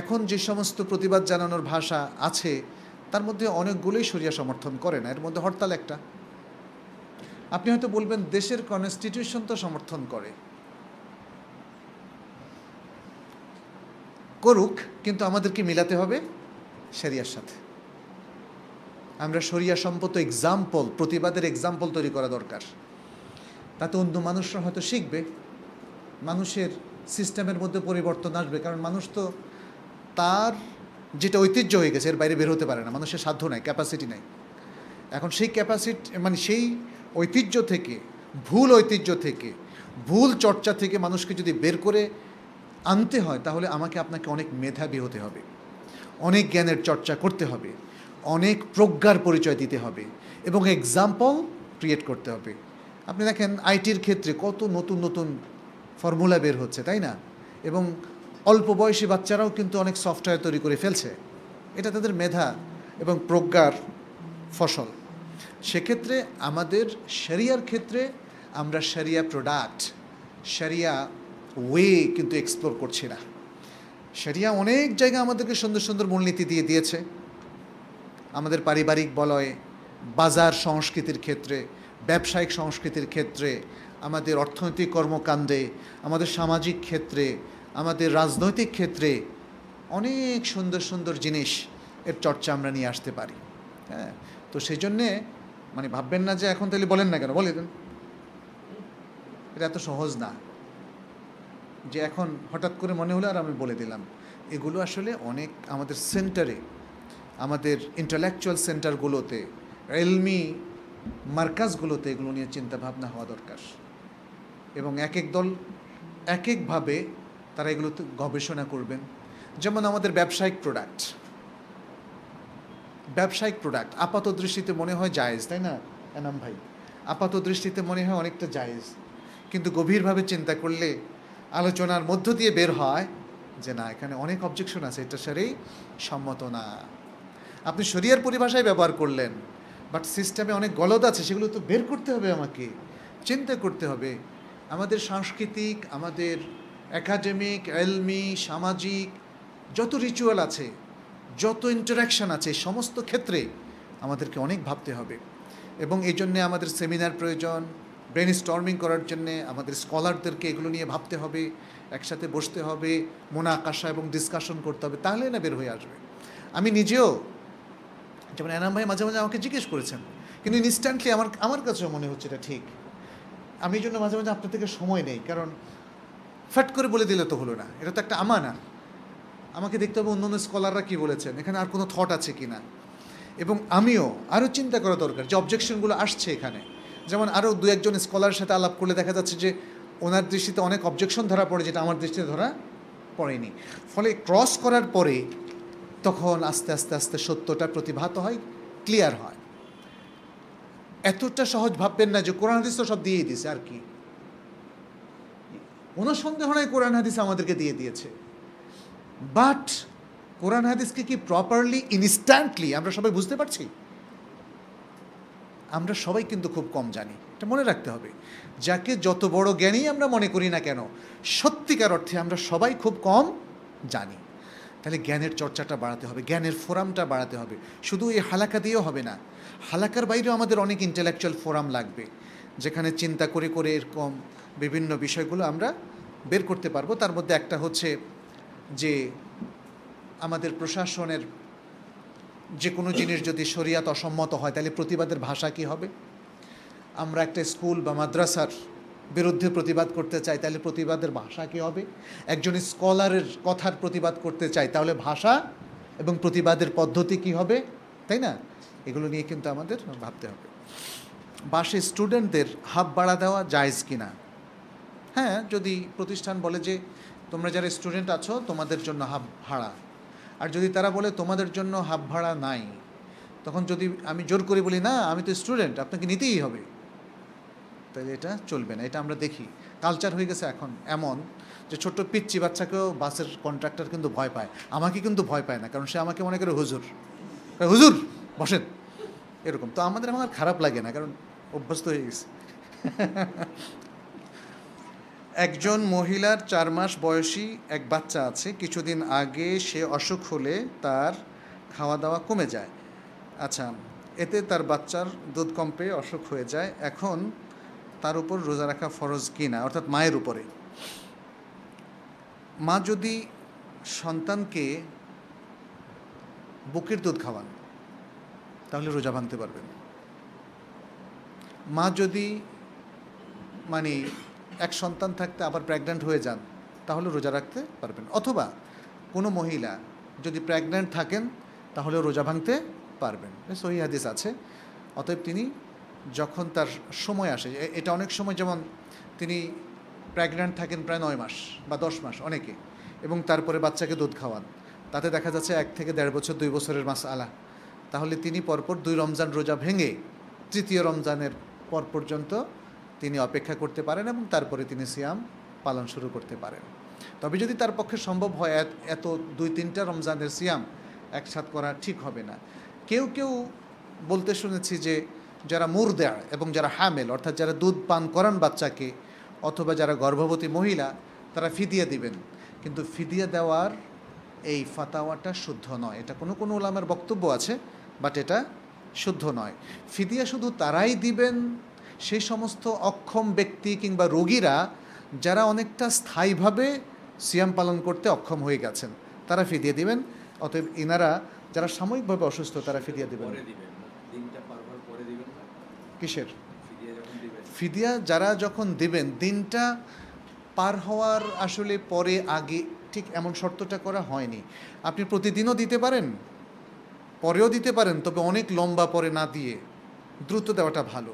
এখন যে সমস্ত প্রতিবাদ জানানোর ভাষা আছে তার মধ্যে অনেকগুলোই শরিয়া সমর্থন করে না। এর মধ্যে হরতাল একটা। আপনি হয়তো বলবেন দেশের কনস্টিটিউশন তো সমর্থন করে, করুক, কিন্তু আমাদেরকে মিলাতে হবে শরিয়ার সাথে। আমরা শরিয়া সম্পর্ক এক্সাম্পল, প্রতিবাদের এক্সাম্পল তৈরি করা দরকার। তাতে অন্য মানুষরা হয়তো শিখবে, মানুষের সিস্টেমের মধ্যে পরিবর্তন আসবে। কারণ মানুষ তো তার যেটা ঐতিহ্য হয়ে গেছে এর বাইরে বের হতে পারে না। মানুষের সাধ্য নাই, ক্যাপাসিটি নাই। এখন সেই ক্যাপাসিটি সেই ঐতিহ্য থেকে, ভুল চর্চা থেকে মানুষকে যদি বের করে আনতে হয়, তাহলে আমাকে আপনাকে অনেক মেধাবী হতে হবে, অনেক জ্ঞানের চর্চা করতে হবে, অনেক প্রজ্ঞার পরিচয় দিতে হবে এবং এক্সাম্পল ক্রিয়েট করতে হবে। আপনি দেখেন আইটির ক্ষেত্রে কত নতুন নতুন ফর্মুলা বের হচ্ছে, তাই না? এবং অল্প বয়সী বাচ্চারাও কিন্তু অনেক সফটওয়্যার তৈরি করে ফেলছে। এটা তাদের মেধা এবং প্রজ্ঞার ফসল। সেক্ষেত্রে আমাদের শরিয়ার ক্ষেত্রে আমরা শরিয়া প্রোডাক্ট, শরিয়া ওয়ে কিন্তু এক্সপ্লোর করছি না। শরিয়া অনেক জায়গায় আমাদেরকে সুন্দর সুন্দর মূলনীতি দিয়ে দিয়েছে। আমাদের পারিবারিক বলয়ে, বাজার সংস্কৃতির ক্ষেত্রে, ব্যবসায়িক সংস্কৃতির ক্ষেত্রে, আমাদের অর্থনৈতিক কর্মকাণ্ডে, আমাদের সামাজিক ক্ষেত্রে, আমাদের রাজনৈতিক ক্ষেত্রে অনেক সুন্দর সুন্দর জিনিস এর চর্চা আমরা নিয়ে আসতে পারি। হ্যাঁ, তো সেই জন্যে ভাববেন না যে এখন তাহলে বলেন না কেন, বলে দেন। এটা এত সহজ না যে এখন হঠাৎ করে মনে হলো আর আমি বলে দিলাম। এগুলো আসলে অনেক আমাদের সেন্টারে, আমাদের ইন্টালেকচুয়াল সেন্টারগুলোতে, ইলমি মার্কাজগুলোতে এগুলো নিয়ে চিন্তাভাবনা হওয়া দরকার। এবং এক এক দল এক একভাবে তারা এগুলোতে গবেষণা করবেন। যেমন আমাদের ব্যবসায়িক প্রোডাক্ট আপাত দৃষ্টিতে মনে হয় জায়েজ, তাই না এনাম ভাই? আপাত দৃষ্টিতে মনে হয় অনেকটা জায়েজ, কিন্তু গভীরভাবে চিন্তা করলে আলোচনার মধ্য দিয়ে বের হয় যে না, এখানে অনেক অবজেকশন আছে, এটা সারেই সম্মত না। আপনি শরিয়ার পরিভাষায় ব্যবহার করলেন, বাট সিস্টেমে অনেক গলদ আছে, সেগুলো তো বের করতে হবে, আমাকে চিন্তা করতে হবে। আমাদের সাংস্কৃতিক, আমাদের একাডেমিক, এলমি, সামাজিক যত রিচুয়াল আছে, যত ইন্টারাকশান আছে, সমস্ত ক্ষেত্রে আমাদেরকে অনেক ভাবতে হবে। এবং এই জন্যে আমাদের সেমিনার প্রয়োজন, ব্রেন স্টর্মিং করার জন্যে আমাদের স্কলারদেরকে এগুলো নিয়ে ভাবতে হবে, একসাথে বসতে হবে, মোনাকাশা এবং ডিসকাশন করতে হবে, তাহলে না বের হয়ে আসবে। আমি নিজেও, যেমন এনাম ভাই মাঝে মাঝে আমাকে জিজ্ঞেস করেছেন, কিন্তু ইনস্ট্যান্টলি আমার কাছেও মনে হচ্ছে এটা ঠিক। আমি এই জন্য মাঝে মাঝে আপনার থেকে সময় নেই, কারণ ফ্যাট করে বলে দিলে তো হলো না, এটা তো একটা আমানা। আমাকে দেখতে হবে অন্য অন্য স্কলাররা কী বলেছেন, এখানে আর কোনো থট আছে কি না। এবং আমিও আরও চিন্তা করা দরকার যে অবজেকশনগুলো আসছে এখানে। যেমন আরও দু একজন স্কলারের সাথে আলাপ করলে দেখা যাচ্ছে যে ওনার দৃষ্টিতে অনেক অবজেকশন ধরা পড়ে, যেটা আমার দৃষ্টিতে ধরা পড়েনি। ফলে ক্রস করার পরে তখন আস্তে আস্তে আস্তে সত্যটা প্রতিভাত হয়, ক্লিয়ার হয়। এতটা সহজ ভাববেন না যে কোরআন হাদিস তো সব দিয়েই দিয়েছে, আর কি। কোনো সন্দেহ নয় কোরআন হাদিস আমাদেরকে দিয়ে দিয়েছে, বাট কোরআন হাদিসকে কি প্রপারলি ইনস্ট্যান্টলি আমরা সবাই বুঝতে পারছি? আমরা সবাই কিন্তু খুব কম জানি, এটা মনে রাখতে হবে। যাকে যত বড় জ্ঞানী আমরা মনে করি না কেন, সত্যিকার অর্থে আমরা সবাই খুব কম জানি। তাহলে জ্ঞানের চর্চাটা বাড়াতে হবে, জ্ঞানের ফোরামটা বাড়াতে হবে। শুধু এই হালাকা দিয়েও হবে না, হালাকার বাইরেও আমাদের অনেক ইন্টেলেকচুয়াল ফোরাম লাগবে, যেখানে চিন্তা করে করে এরকম বিভিন্ন বিষয়গুলো আমরা বের করতে পারবো। তার মধ্যে একটা হচ্ছে যে আমাদের প্রশাসনের যে কোনো জিনিস যদি শরিয়াত অসম্মত হয়, তাহলে প্রতিবাদের ভাষা কী হবে? আমরা একটা স্কুল বা মাদ্রাসার বিরুদ্ধে প্রতিবাদ করতে চাই, তাহলে প্রতিবাদের ভাষা কী হবে? একজন স্কলারের কথার প্রতিবাদ করতে চাই, তাহলে ভাষা এবং প্রতিবাদের পদ্ধতি কী হবে, তাই না? এগুলো নিয়ে কিন্তু আমাদের ভাবতে হবে। বাসে স্টুডেন্টদের হাফ ভাড়া দেওয়া জায়েজ কিনা? হ্যাঁ, যদি প্রতিষ্ঠান বলে যে তোমরা যারা স্টুডেন্ট আছো তোমাদের জন্য হাফ ভাড়া, আর যদি তারা বলে তোমাদের জন্য হাফ ভাড়া নাই, তখন যদি আমি জোর করে বলি না আমি তো স্টুডেন্ট, আপনাকে নিতেই হবে, তাহলে এটা চলবে না। এটা আমরা দেখি কালচার হয়ে গেছে এখন এমন যে ছোট্ট পিচ্চি বাচ্চাকেও বাসের কন্ট্রাক্টর কিন্তু ভয় পায়, আমাকে কিন্তু ভয় পায় না, কারণ সে আমাকে মনে করে হুজুর, হুজুর বসেন, এরকম। তো আমাদের আমার খারাপ লাগে না, কারণ অভ্যস্ত হয়ে গেছে। একজন মহিলার 4 মাস বয়সী এক বাচ্চা আছে, কিছুদিন আগে সে অসুখ হলে তার খাওয়া দাওয়া কমে যায়। আচ্ছা, এতে তার বাচ্চার দুধ কম পেয়ে অসুখ হয়ে যায়, এখন তার উপর রোজা রাখা ফরজ কি না, অর্থাৎ মায়ের উপরে? মা যদি সন্তানকে বুকের দুধ খাওয়ান তাহলে রোজা ভাঙতে পারবেন। মা যদি মানে এক সন্তান থাকতে আবার প্রেগন্যান্ট হয়ে যান তাহলে রোজা রাখতে পারবেন। অথবা কোনো মহিলা যদি প্রেগন্যান্ট থাকেন তাহলে রোজা ভাঙতে পারবেন, সহিহ হাদিস আছে। অতএব তিনি যখন তার সময় আসে, এটা অনেক সময়, যেমন তিনি প্রেগন্যান্ট থাকেন প্রায় 9 মাস বা 10 মাস অনেকে, এবং তারপরে বাচ্চাকে দুধ খাওয়ান, তাতে দেখা যাচ্ছে 1 থেকে 1.5 বছর 2 বছরের মাসআলা, তাহলে তিনি পরপর 2 রমজান রোজা ভেঙে 3য় রমজানের পর পর্যন্ত তিনি অপেক্ষা করতে পারেন এবং তারপরে তিনি সিয়াম পালন শুরু করতে পারেন। তবে যদি তার পক্ষে সম্ভব হয় এত 2-3টা রমজানের সিয়াম একসাথ করা ঠিক হবে না। কেউ কেউ বলতে শুনেছি যে যারা মুরদা এবং যারা হামেল, অর্থাৎ যারা দুধ পান করান বাচ্চাকে, অথবা যারা গর্ভবতী মহিলা, তারা ফিদিয়া দিবেন। কিন্তু ফিদিয়া দেওয়ার এই ফাতাওয়াটা শুদ্ধ নয়, এটা কোনো কোনো উলামার বক্তব্য আছে, বাট এটা শুদ্ধ নয়। ফিদিয়া শুধু তারাই দিবেন সেই সমস্ত অক্ষম ব্যক্তি কিংবা রোগীরা যারা অনেকটা স্থায়ীভাবে সিয়াম পালন করতে অক্ষম হয়ে গেছেন, তারা ফিদিয়া দিবেন। অতএব ইনারা যারা সাময়িকভাবে অসুস্থ তারা ফিদিয়া দিবেন। কিসের ফিদিয়া? যারা যখন দিবেন দিনটা পার হওয়ার আসলে পরে আগে ঠিক এমন শর্তটা করা হয়নি। আপনি প্রতিদিনও দিতে পারেন, পরেও দিতে পারেন, তবে অনেক লম্বা পরে না দিয়ে দ্রুত দেওয়াটা ভালো।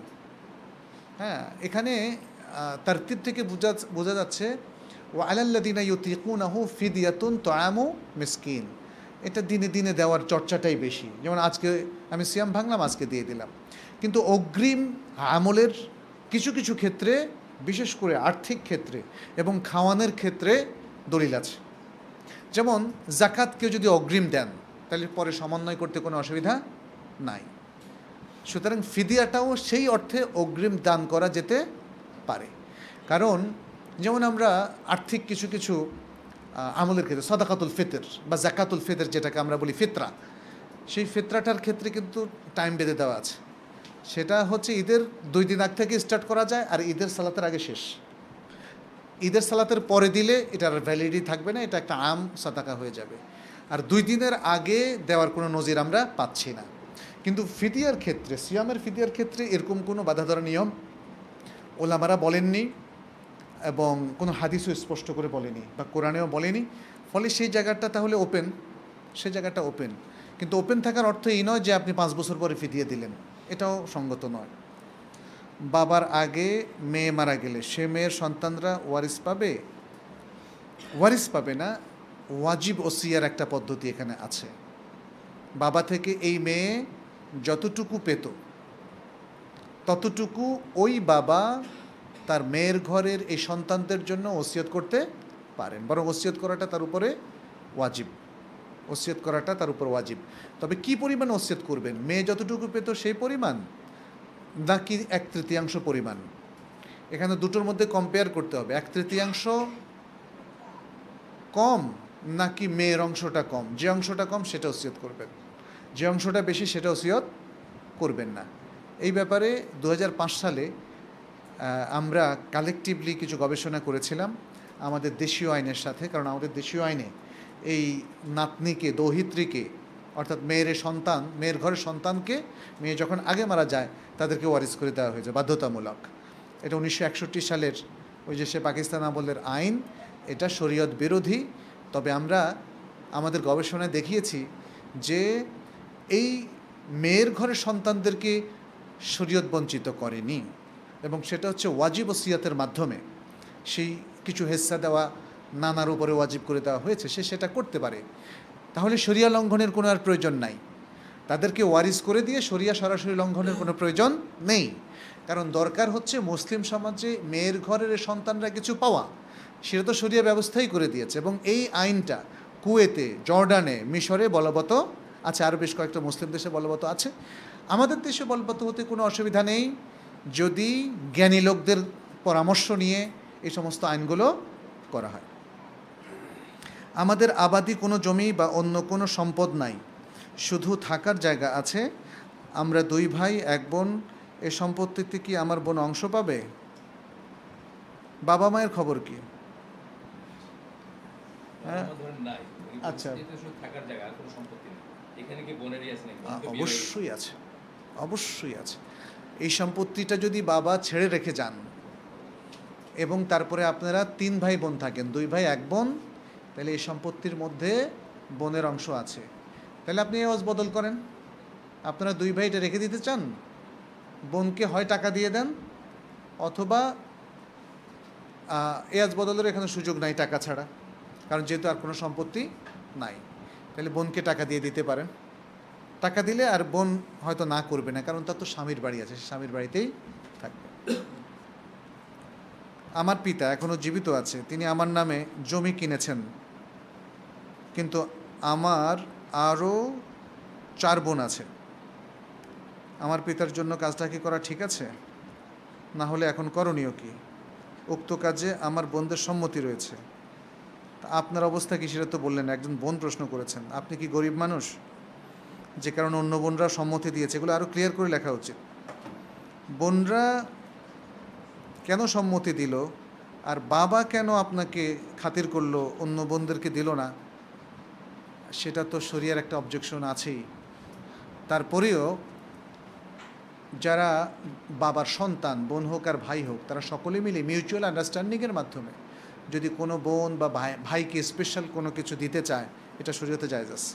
হ্যাঁ, এখানে তারতিব থেকে বোঝা যাচ্ছে ও আলাল্লাযিনা ইউতিকুনাহু ফিদিয়াতুন তুআমু মিসকিন, এটা দিনে দিনে দেওয়ার চর্চাটাই বেশি। যেমন আজকে আমি সিয়াম ভাঙলাম, আজকে দিয়ে দিলাম। কিন্তু অগ্রিম আমলের কিছু কিছু ক্ষেত্রে, বিশেষ করে আর্থিক ক্ষেত্রে এবং খাওয়ানোর ক্ষেত্রে দলিল আছে। যেমন জাকাত কেউ যদি অগ্রিম দেন তাহলে পরে সমন্বয় করতে কোনো অসুবিধা নাই। সুতরাং ফিদিয়াটাও সেই অর্থে অগ্রিম দান করা যেতে পারে, কারণ যেমন আমরা আর্থিক কিছু কিছু আমলের ক্ষেত্রে সাদাকাতুল ফিতর বা জাকাতুল ফিতর যেটাকে আমরা বলি ফিতরা, সেই ফিতরাটার ক্ষেত্রে কিন্তু টাইম বেঁধে দেওয়া আছে। সেটা হচ্ছে ঈদের 2 দিন আগ থেকে স্টার্ট করা যায়, আর ঈদের সালাতের আগে শেষ। ঈদের সালাতের পরে দিলে এটার ভ্যালিডিটি থাকবে না, এটা একটা আম সাদাকা হয়ে যাবে। আর 2 দিনের আগে দেওয়ার কোনো নজির আমরা পাচ্ছি না। কিন্তু ফিদিয়ার ক্ষেত্রে, সিয়ামের ফিদিয়ার ক্ষেত্রে এরকম কোনো বাধা ধরা নিয়ম ওলামারা বলেননি, এবং কোনো হাদিসও স্পষ্ট করে বলেনি বা কোরআনেও বলেনি। ফলে সেই জায়গাটা তাহলে ওপেন, সেই জায়গাটা ওপেন। কিন্তু ওপেন থাকার অর্থ এই নয় যে আপনি 5 বছর পরে ফিদিয়ে দিলেন, এটাও সঙ্গত নয়। বাবার আগে মেয়ে মারা গেলে সে মেয়ের সন্তানরা ওয়ারিস পাবে? ওয়ারিস পাবে না, ওয়াজিব ওসিয়ার একটা পদ্ধতি এখানে আছে। বাবা থেকে এই মেয়ে যতটুকু পেত ততটুকু ওই বাবা তার মেয়ের ঘরের এই সন্তানদের জন্য ওসিয়ত করতে পারেন, বরং ওসিয়ত করাটা তার উপরে ওয়াজিব। ওসিয়ত করাটা তার উপর ওয়াজিব। তবে কি পরিমাণ ওসিয়ত করবেন? মেয়ে যতটুকু পেত সেই পরিমাণ, নাকি 1/3 পরিমাণ? এখানে দুটোর মধ্যে কম্পেয়ার করতে হবে। 1/3 কম নাকি মেয়ের অংশটা কম? যে অংশটা কম সেটা ওসিয়ত করবেন, যে অংশটা বেশি সেটা ওসিয়ত করবেন না। এই ব্যাপারে 2005 সালে আমরা কালেকটিভলি কিছু গবেষণা করেছিলাম আমাদের দেশীয় আইনের সাথে। কারণ আমাদের দেশীয় আইনে এই নাতনিকে, দৌহিত্রীকে, অর্থাৎ মেয়ের সন্তান, মেয়ের ঘরের সন্তানকে মেয়ে যখন আগে মারা যায় তাদেরকে ওয়ারিস করে দেওয়া হয়েছে বাধ্যতামূলক। এটা 1961 সালের ওই যে সে পাকিস্তান আমলের আইন, এটা শরীয়ত বিরোধী। তবে আমরা আমাদের গবেষণায় দেখিয়েছি যে এই মেয়ের ঘরের সন্তানদেরকে শরীয়ত বঞ্চিত করেনি, এবং সেটা হচ্ছে ওয়াজিব ওসিয়াতের মাধ্যমে। সেই কিছু হেস্সা দেওয়া, নানার উপরে ওয়াজিব করে দেওয়া হয়েছে, সে সেটা করতে পারে। তাহলে শরিয়া লঙ্ঘনের কোনো আর প্রয়োজন নাই। তাদেরকে ওয়ারিস করে দিয়ে শরিয়া সরাসরি লঙ্ঘনের কোনো প্রয়োজন নেই। কারণ দরকার হচ্ছে মুসলিম সমাজে মেয়ের ঘরের সন্তানরা কিছু পাওয়া, সেটা তো শরিয়া ব্যবস্থাই করে দিয়েছে। এবং এই আইনটা কুয়েতে, জর্ডানে, মিশরে বলবৎ আছে, আরও বেশ কয়েকটা মুসলিম দেশে বলবৎ আছে। আমাদের দেশে বলবৎ হতে কোনো অসুবিধা নেই যদি জ্ঞানী লোকদের পরামর্শ নিয়ে এই সমস্ত আইনগুলো করা হয়। আমাদের আবাদি কোনো জমি বা অন্য কোনো সম্পদ নাই, শুধু থাকার জায়গা আছে। আমরা 2 ভাই 1 বোন, এ সম্পত্তিতে কি আমার বোন অংশ পাবে? বাবা মায়ের খবর কি? হ্যাঁ, আচ্ছা, অবশ্যই আছে, অবশ্যই আছে। এই সম্পত্তিটা যদি বাবা ছেড়ে রেখে যান এবং তারপরে আপনারা 3 ভাই বোন থাকেন, 2 ভাই 1 বোন, তাহলে এই সম্পত্তির মধ্যে বোনের অংশ আছে। তাহলে আপনি এওয়াজ বদল করেন। আপনারা 2 ভাই এটা রেখে দিতে চান, বোনকে হয় টাকা দিয়ে দেন, অথবা এওয়াজ বদলের এখানে সুযোগ নাই টাকা ছাড়া, কারণ যেহেতু আর কোনো সম্পত্তি নাই। তাহলে বোনকে টাকা দিয়ে দিতে পারেন। টাকা দিলে আর বোন হয়তো না করবে না, কারণ তার তো স্বামীর বাড়ি আছে, স্বামীর বাড়িতেই থাকবে। আমার পিতা এখনও জীবিত আছে, তিনি আমার নামে জমি কিনেছেন, কিন্তু আমার আরও 4 বোন আছে। আমার পিতার জন্য কাজটা কি করা ঠিক আছে? না হলে এখন করণীয় কি? উক্ত কাজে আমার বোনদের সম্মতি রয়েছে। আপনার অবস্থা কি সেটা তো বললেন, একজন বোন প্রশ্ন করেছেন। আপনি কি গরিব মানুষ যে কারণে অন্য বোনরা সম্মতি দিয়েছে? এগুলো আরও ক্লিয়ার করে লেখা উচিত। বোনরা কেন সম্মতি দিল, আর বাবা কেন আপনাকে খাতির করলো, অন্য বোনদেরকে দিল না, সেটা তো শরিয়ার একটা অবজেকশন আছেই। তারপরেও যারা বাবার সন্তান, বোন হোক আর ভাই হোক, তারা সকলে মিলে মিউচুয়াল আন্ডারস্ট্যান্ডিংয়ের মাধ্যমে যদি কোনো বোন বা ভাইকে স্পেশাল কোনো কিছু দিতে চায়, এটা শরীয়তে জায়েজ আছে।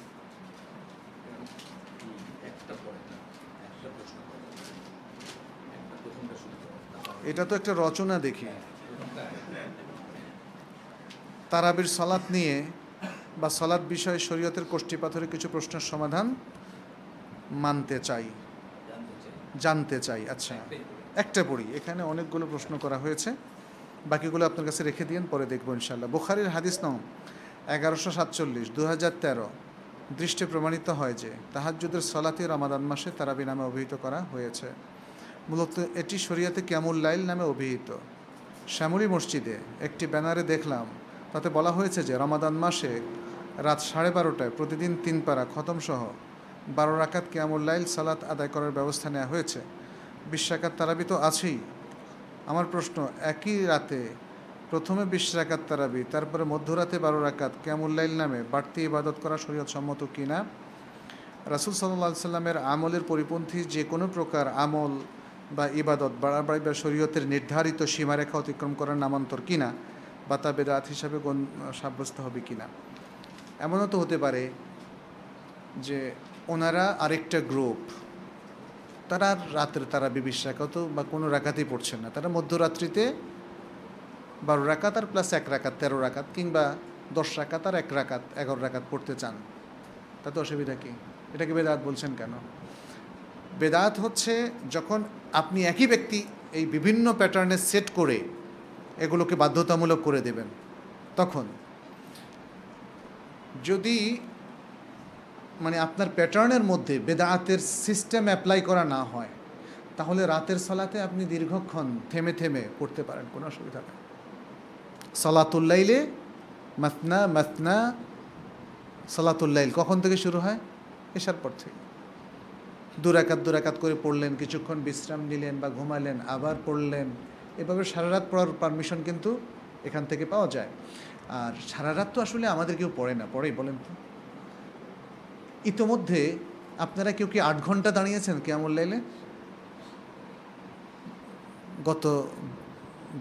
এটা তো একটা রচনা দেখি। তারাবির সালাত নিয়ে বা সালাত বিষয়ে শরীয়তের কষ্টিপাথরে কিছু প্রশ্নের সমাধান জানতে চাই। আচ্ছা, একটা পড়ি, এখানে অনেকগুলো প্রশ্ন করা হয়েছে, বাকিগুলো আপনার কাছে রেখে দিন, পরে দেখবো ইনশাল্লাহ। বুখারীর হাদিস নং 1147 2013 দৃষ্টে প্রমাণিত হয় যে তাহাজ্জুদের সালাতে রমাদান মাসে তারাবি নামে অভিহিত করা হয়েছে। মূলত এটি শরিয়াতে কিয়ামুল লাইল নামে অভিহিত। শ্যামলী মসজিদে একটি ব্যানারে দেখলাম, তাতে বলা হয়েছে যে রমাদান মাসে রাত 12:30টায় প্রতিদিন 3 পারা খতমসহ 12 রাকাত কিয়ামুল লাইল সালাত আদায় করার ব্যবস্থা নেওয়া হয়েছে। 20 রাকাত তারাবি তো আছেই। আমার প্রশ্ন, একই রাতে প্রথমে 20 রাকাত তারাবি, তারপরে মধ্যরাতে 12 রাকাত কিয়ামুল লাইল নামে বাড়তি ইবাদত করা শরীয়ত সম্মত কিনা? রাসূল সাল্লাল্লাহু আলাইহি সাল্লামের আমলের পরিপন্থী যে কোনো প্রকার আমল বা ইবাদত বাড়াবাড়ি বা শরীয়তের নির্ধারিত সীমারেখা অতিক্রম করার নামান্তর কিনা, বা তা বেদাত হিসাবে সাব্যস্ত হবে কিনা? এমনও তো হতে পারে যে ওনারা আরেকটা গ্রুপ, তারা রাতের তারাবি 20 রাকাত বা কোনো রাকাতই পড়ছেন না, তারা মধ্যরাত্রিতে 12 রাকাত আর প্লাস 1 রাকাত 13 রাকাত, কিংবা 10 রাকাত আর 1 রাকাত 11 রাকাত পড়তে চান। তাতে অসুবিধা কী? এটাকে বেদাত বলছেন কেন? বেদাত হচ্ছে যখন আপনি একই ব্যক্তি এই বিভিন্ন প্যাটার্নে সেট করে এগুলোকে বাধ্যতামূলক করে দেবেন। তখন যদি মানে আপনার প্যাটার্নের মধ্যে বেদাতের সিস্টেম অ্যাপ্লাই করা না হয়, তাহলে রাতের সালাতে আপনি দীর্ঘক্ষণ থেমে থেমে পড়তে পারেন, কোনো অসুবিধা নেই। সালাতুল লাইলে মাসনা মাসনা, সালাতুল লাইল কখন থেকে শুরু হয়? এশার পর থেকে। 2 রাকাত করে পড়লেন, কিছুক্ষণ বিশ্রাম নিলেন বা ঘুমালেন, আবার পড়লেন, এভাবে সারা রাত পড়ার পারমিশন কিন্তু এখান থেকে পাওয়া যায়। আর সারা রাত তো আসলে আমাদের কেউ পড়ে না, পড়েই বলেন তো? ইতোমধ্যে আপনারা কেউ কি 8 ঘন্টা দাঁড়িয়েছেন কিয়ামুল লাইলে? গত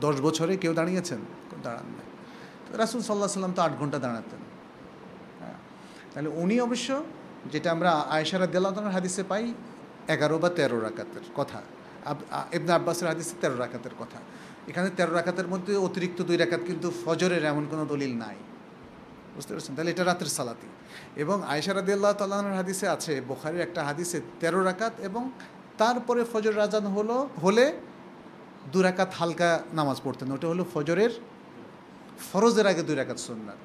10 বছরে কেউ দাঁড়িয়েছেন? দাঁড়ান না। রাসূল সাল্লাল্লাহু আলাইহি সাল্লাম তো 8 ঘন্টা দাঁড়াতেন। হ্যাঁ, তাহলে উনি অবশ্য, যেটা আমরা আয়েশা রাদিয়াল্লাহু তাআলার হাদিসে পাই, 11 বা 13 রাকাতের কথা। ইবনে আব্বাসের হাদিসে 13 রাকাতের কথা। এখানে 13 রাকাতের মধ্যে অতিরিক্ত 2 রাকাত কিন্তু ফজরের এমন কোনো দলিল নাই, বুঝতে পারছেন? তাহলে এটা রাতের সালাতি। এবং আয়েশা রাদিয়াল্লাহু তাআলার হাদিসে আছে, বুখারীর একটা হাদিসে 13 রাকাত, এবং তারপরে ফজর আযান হলে 2 রাকাত হালকা নামাজ পড়তেন। ওটা হলো ফরজের আগে 2 রাকাত সুন্নাত।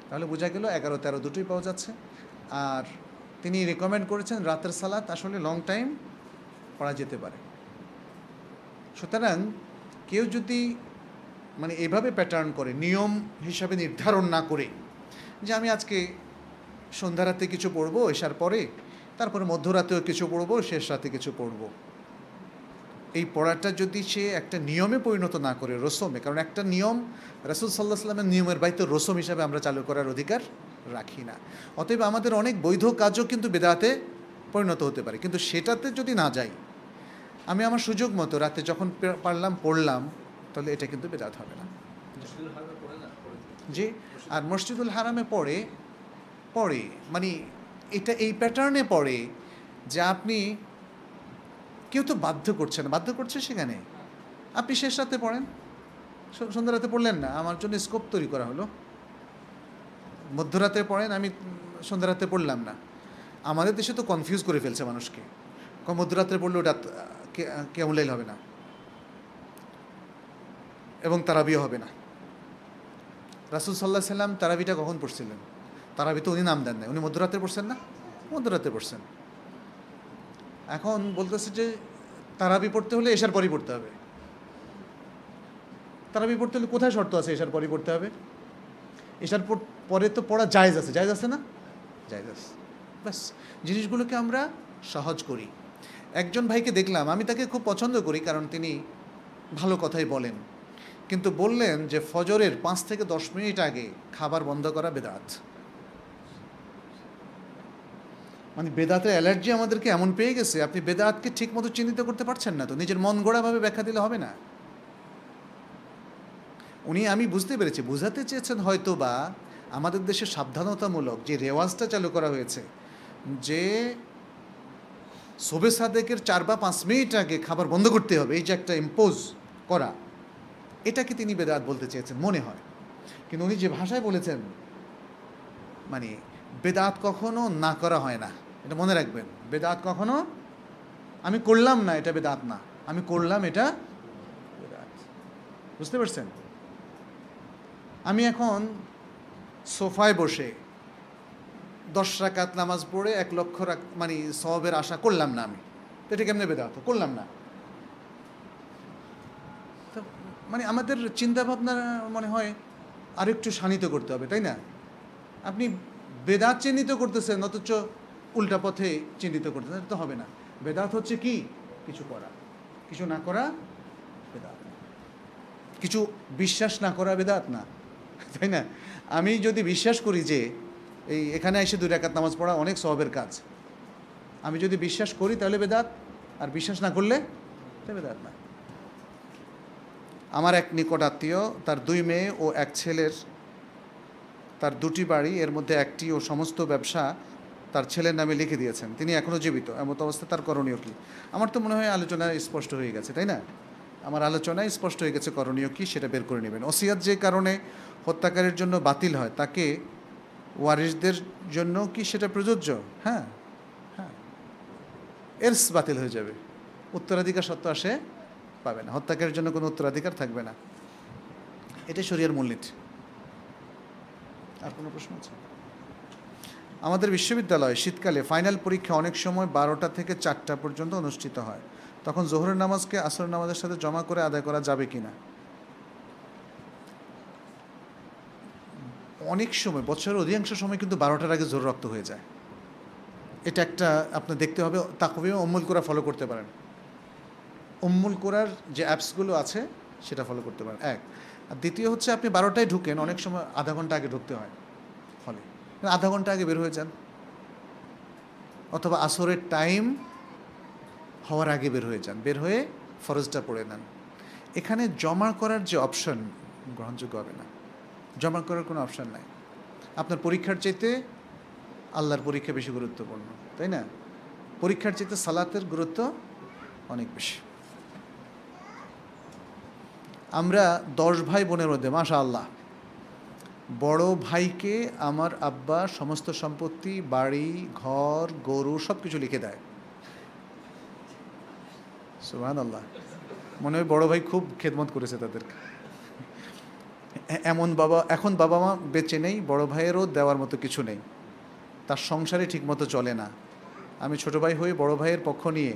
তাহলে বোঝা গেল 11-13 দুটোই পাওয়া যাচ্ছে। আর তিনি রেকমেন্ড করেছেন রাতের সালাত আসলে লং টাইম পড়া যেতে পারে। সুতরাং কেউ যদি মানে এভাবে প্যাটার্ন করে, নিয়ম হিসাবে নির্ধারণ না করে, যে আমি আজকে সন্ধ্যা রাতে কিছু পড়বো এশার পরে, তারপরে মধ্যরাতেও কিছু পড়বো, শেষ রাতে কিছু পড়বো, এই পড়াটা যদি সে একটা নিয়মে পরিণত না করে, রসমে, কারণ একটা নিয়ম রাসূল সাল্লাল্লাহু আলাইহি ওয়াসাল্লামের নিয়মের বাইরে রসম হিসাবে আমরা চালু করার অধিকার রাখি না। অতএব আমাদের অনেক বৈধ কাজও কিন্তু বেদাতে পরিণত হতে পারে, কিন্তু সেটাতে যদি না যাই, আমি আমার সুযোগ মতো রাতে যখন পারলাম পড়লাম, তাহলে এটা কিন্তু বেদাত হবে না। জি, আর মসজিদুল হারামে পড়ে মানে এটা এই প্যাটার্নে পড়ে যে আপনি, কেউ তো বাধ্য করছে সেখানে। আপনি শেষ রাতে পড়েন, সন্ধ্যা রাতে পড়লেন না, আমার জন্য স্কোপ তৈরি করা হলো। মধ্যরাতে পড়েন, আমি সন্ধ্যা রাতে পড়লাম না। আমাদের দেশে তো কনফিউজ করে ফেলছে মানুষকে, মধ্যরাত্রে পড়লে ওটা কিয়ামুল লাইল হবে না এবং তারাবিও হবে না। রাসূল সাল্লাল্লাহু আলাইহি সাল্লাম তারাবিটা কখন পড়ছিলেন? তারাবি তো উনি নাম দেন না, উনি মধ্যরাতে পড়ছেন না? মধ্যরাতে পড়ছেন। এখন বলতেছে যে তারাবি পড়তে হলে এশার পরই পড়তে হবে। তারাবি পড়তে হলে কোথায় শর্ত আছে এশার পরই পড়তে হবে? এশার পরে তো পড়া জায়েজ আছে না? জায়েজ আছে। ব্যাস, জিনিসগুলোকে আমরা সহজ করি। একজন ভাইকে দেখলাম, আমি তাকে খুব পছন্দ করি কারণ তিনি ভালো কথাই বলেন, কিন্তু বললেন যে ফজরের 5 থেকে 10 মিনিট আগে খাবার বন্ধ করা বেদাত। মানে বেদাতের অ্যালার্জি আমাদেরকে এমন পেয়ে গেছে, আপনি বেদাতকে ঠিক মতো চিহ্নিত করতে পারছেন না, তো নিজের মন গড়াভাবে ব্যাখ্যা দিলে হবে না। আমি বুঝতে পেরেছি, বোঝাতে চেয়েছেন হয়তো বা আমাদের দেশে সাবধানতামূলক যে রেওয়াজটা চালু করা হয়েছে, যে শবে সাদেকের 4 বা 5 মিনিট আগে খাবার বন্ধ করতে হবে, এই যে একটা ইম্পোজ করা, এটাকে তিনি বেদাত বলতে চেয়েছেন মনে হয়। কিন্তু উনি যে ভাষায় বলেছেন, মানে বেদাত কখনো না করা হয় না, এটা মনে রাখবেন। বেদাত কখনো আমি করলাম না এটা বেদাত না, আমি করলাম এটা বেদাত। বুঝতে পারছেন? আমি এখন সোফায় বসে 10 রাকাত নামাজ পড়ে 1 লক্ষ মানে সওয়াবের আশা করলাম না, আমি তো এটা কেমনে বেদাত? করলাম না। তো মানে আমাদের চিন্তাভাবনা মনে হয় আরেকটু শানিত করতে হবে, তাই না? আপনি বেদাত চিহ্নিত করতেছেন অথচ উল্টা পথে চিহ্নিত করতেছেন, এটা তো হবে না। বেদাত হচ্ছে কি? কিছু করা, কিছু না করা বেদাত। কিছু বিশ্বাস না করা বেদাত না, তাই না? আমি যদি বিশ্বাস করি যে এখানে এসে 2 রাকাত নামাজ পড়া অনেক সওয়াবের কাজ, আমি যদি বিশ্বাস করি তাহলে বেদাত, আর বিশ্বাস না করলে এটা বেদাত না। আমার এক নিকট আত্মীয়, তার 2 মেয়ে ও 1 ছেলের, তার 2টি বাড়ি, এর মধ্যে একটি ও সমস্ত ব্যবসা তার ছেলের নামে লিখে দিয়েছেন। তিনি এখনও জীবিত, এমত অবস্থায় তার করণীয় কী? আমার তো মনে হয় আলোচনায় স্পষ্ট হয়ে গেছে, তাই না? আমার আলোচনায় স্পষ্ট হয়ে গেছে করণীয় কী, সেটা বের করে নেবেন। ওসিয়াত যে কারণে হত্যাকারীর জন্য বাতিল হয়, তাকে ওয়ারিসদের জন্য কি সেটা প্রযোজ্য? হ্যাঁ, হ্যাঁ, এরস বাতিল হয়ে যাবে, উত্তরাধিকার সত্ত্ব আসে পাবে না, হত্যাকারীর জন্য কোনো উত্তরাধিকার থাকবে না। এটা শরিয়ার মূলনীতি। আর কোনো প্রশ্ন আছে? আমাদের বিশ্ববিদ্যালয়ে শীতকালে ফাইনাল পরীক্ষা অনেক সময় 12টা থেকে 4টা পর্যন্ত অনুষ্ঠিত হয়, তখন জোহরের নামাজকে আসরের নামাজের সাথে জমা করে আদায় করা যাবে কি না? অনেক সময়, বছরের অধিকাংশ সময় কিন্তু 12টার আগে জোহর রক্ত হয়ে যায়। এটা একটা আপনার দেখতে হবে, তাকবীর উম্মুল কোরা ফলো করতে পারেন। উম্মুল কোরার যে অ্যাপসগুলো আছে সেটা ফলো করতে পারেন, এক। আর দ্বিতীয় হচ্ছে, আপনি 12টায় ঢুকেন, অনেক সময় আধা ঘন্টা আগে ঢুকতে হয় ফলে, আধা ঘন্টা আগে বের হয়ে যান, অথবা আসরের টাইম হওয়ার আগে বের হয়ে যান, বের হয়ে ফরজটা পড়ে নেন। এখানে জমা করার যে অপশন গ্রহণযোগ্য হবে না, জমা করার কোনো অপশন নাই। আপনার পরীক্ষার চাইতে আল্লাহর পরীক্ষা বেশি গুরুত্বপূর্ণ, তাই না? পরীক্ষার চাইতে সালাতের গুরুত্ব অনেক বেশি। আমরা 10 ভাই বোনের মধ্যে মাশাআল্লাহ, বড় ভাইকে আমার আব্বা সমস্ত সম্পত্তি, বাড়ি, ঘর, গরু সব কিছু লিখে দেয়। সুবহানাল্লাহ, মনে হয় বড় ভাই খুব খেদমত করেছে তাদেরকে। এমন বাবা, এখন বাবা মা বেঁচে নেই, বড় ভাইয়েরও দেওয়ার মতো কিছু নেই, তার সংসারে ঠিকমতো চলে না। আমি ছোট ভাই হয়ে বড় ভাইয়ের পক্ষ নিয়ে